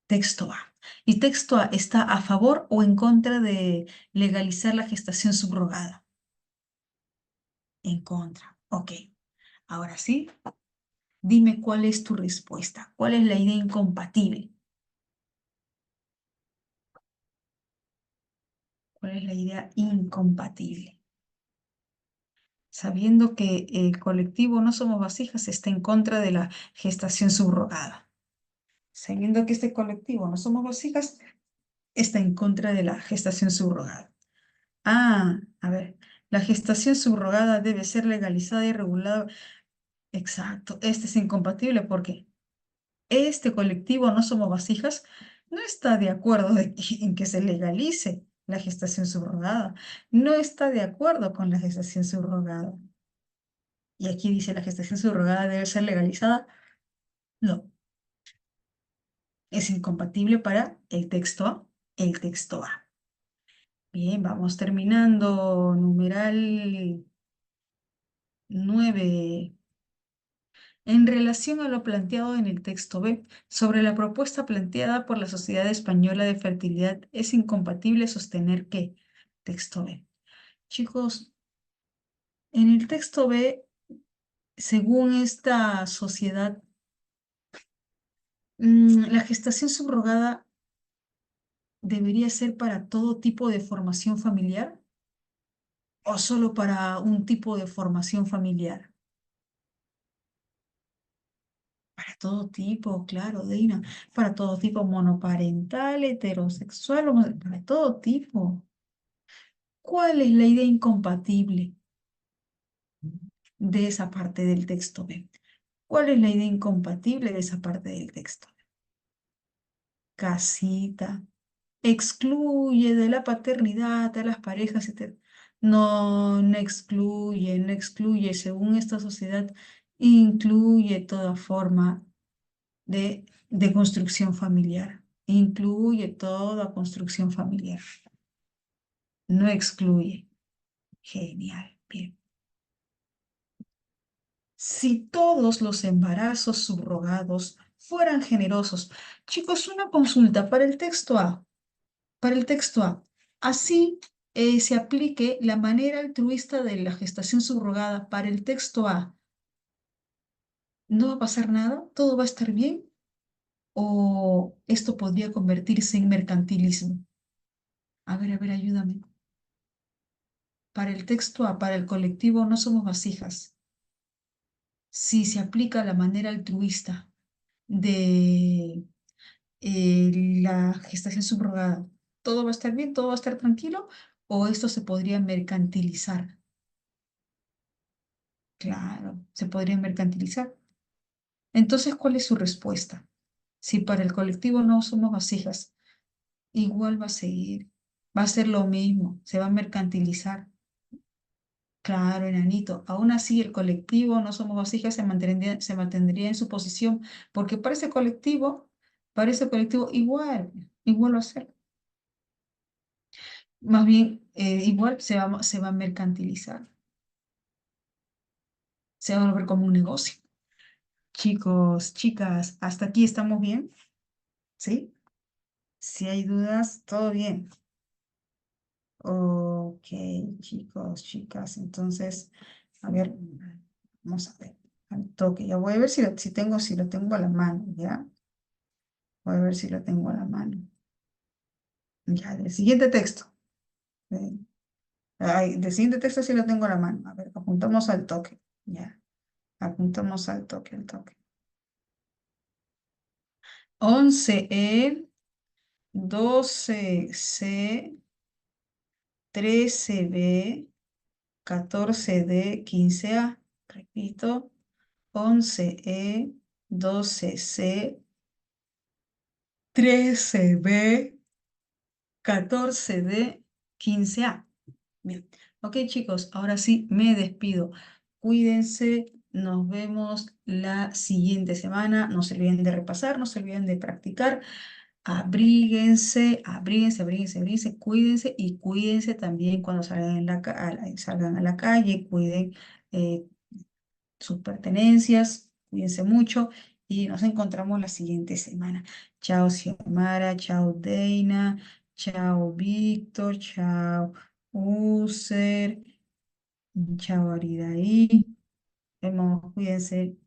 Texto A. ¿Y texto A está a favor o en contra de legalizar la gestación subrogada? En contra. Ok. Ahora sí, dime cuál es tu respuesta. ¿Cuál es la idea incompatible? ¿Cuál es la idea incompatible? Sabiendo que el colectivo No Somos Vasijas está en contra de la gestación subrogada. Sabiendo que este colectivo No Somos Vasijas está en contra de la gestación subrogada. Ah, a ver, la gestación subrogada debe ser legalizada y regulada. Exacto, este es incompatible porque este colectivo No Somos Vasijas no está de acuerdo en que se legalice la gestación subrogada, no está de acuerdo con la gestación subrogada. Y aquí dice la gestación subrogada debe ser legalizada. No, es incompatible para el texto A. El texto A. Bien, vamos terminando. Numeral 9. En relación a lo planteado en el texto B, sobre la propuesta planteada por la Sociedad Española de Fertilidad, es incompatible sostener que, texto B. Chicos, en el texto B, según esta sociedad, la gestación subrogada debería ser para todo tipo de formación familiar o solo para un tipo de formación familiar. Para todo tipo, claro, Deina, para todo tipo monoparental, heterosexual, para todo tipo. ¿Cuál es la idea incompatible de esa parte del texto B? ¿Cuál es la idea incompatible de esa parte del texto? Casita. Excluye de la paternidad a las parejas No, no excluye, no excluye. Según esta sociedad, incluye toda forma de construcción familiar. Incluye toda construcción familiar. No excluye. Genial. Bien. Si todos los embarazos subrogados fueran generosos. Chicos, una consulta para el texto A. Para el texto A. Así se aplique la manera altruista de la gestación subrogada para el texto A. ¿No va a pasar nada? ¿Todo va a estar bien? ¿O esto podría convertirse en mercantilismo? A ver, ayúdame. Para el texto A, para el colectivo No Somos Vasijas, si se aplica la manera altruista de la gestación subrogada, ¿todo va a estar bien? ¿Todo va a estar tranquilo? ¿O esto se podría mercantilizar? Claro, se podría mercantilizar. Entonces, ¿cuál es su respuesta? Si para el colectivo no somos vasijas, igual va a seguir, va a ser lo mismo, se va a mercantilizar. Claro, enanito. Aún así, el colectivo no somos vasijas se mantendría en su posición, porque para ese colectivo igual va a ser. Más bien, igual se va a mercantilizar, se va a volver como un negocio. Chicos, chicas, hasta aquí estamos bien, ¿sí? Si hay dudas, todo bien. Ok, chicos, chicas, entonces, a ver, vamos a ver, al toque. Ya voy a ver si lo tengo a la mano, ¿ya? Voy a ver si lo tengo a la mano. Ya, del siguiente texto. eh, del siguiente texto sí lo tengo a la mano. A ver, apuntamos al toque. Ya, apuntamos al toque, al toque. 11E, 12C, 13B, 14D, 15A. Repito, 11E, 12C, 13B, 14D, 15A. Bien. Ok, chicos, ahora sí me despido. Cuídense, nos vemos la siguiente semana. No se olviden de repasar, no se olviden de practicar. Abríguense, abríguense, abríguense, abríguense, cuídense y cuídense también cuando salgan, salgan a la calle, cuiden eh, sus pertenencias, cuídense mucho y nos encontramos la siguiente semana. Chao, Xiomara, chao, Deina, chao, Víctor, chao, User, chao, Aridaí. Vemos, cuídense.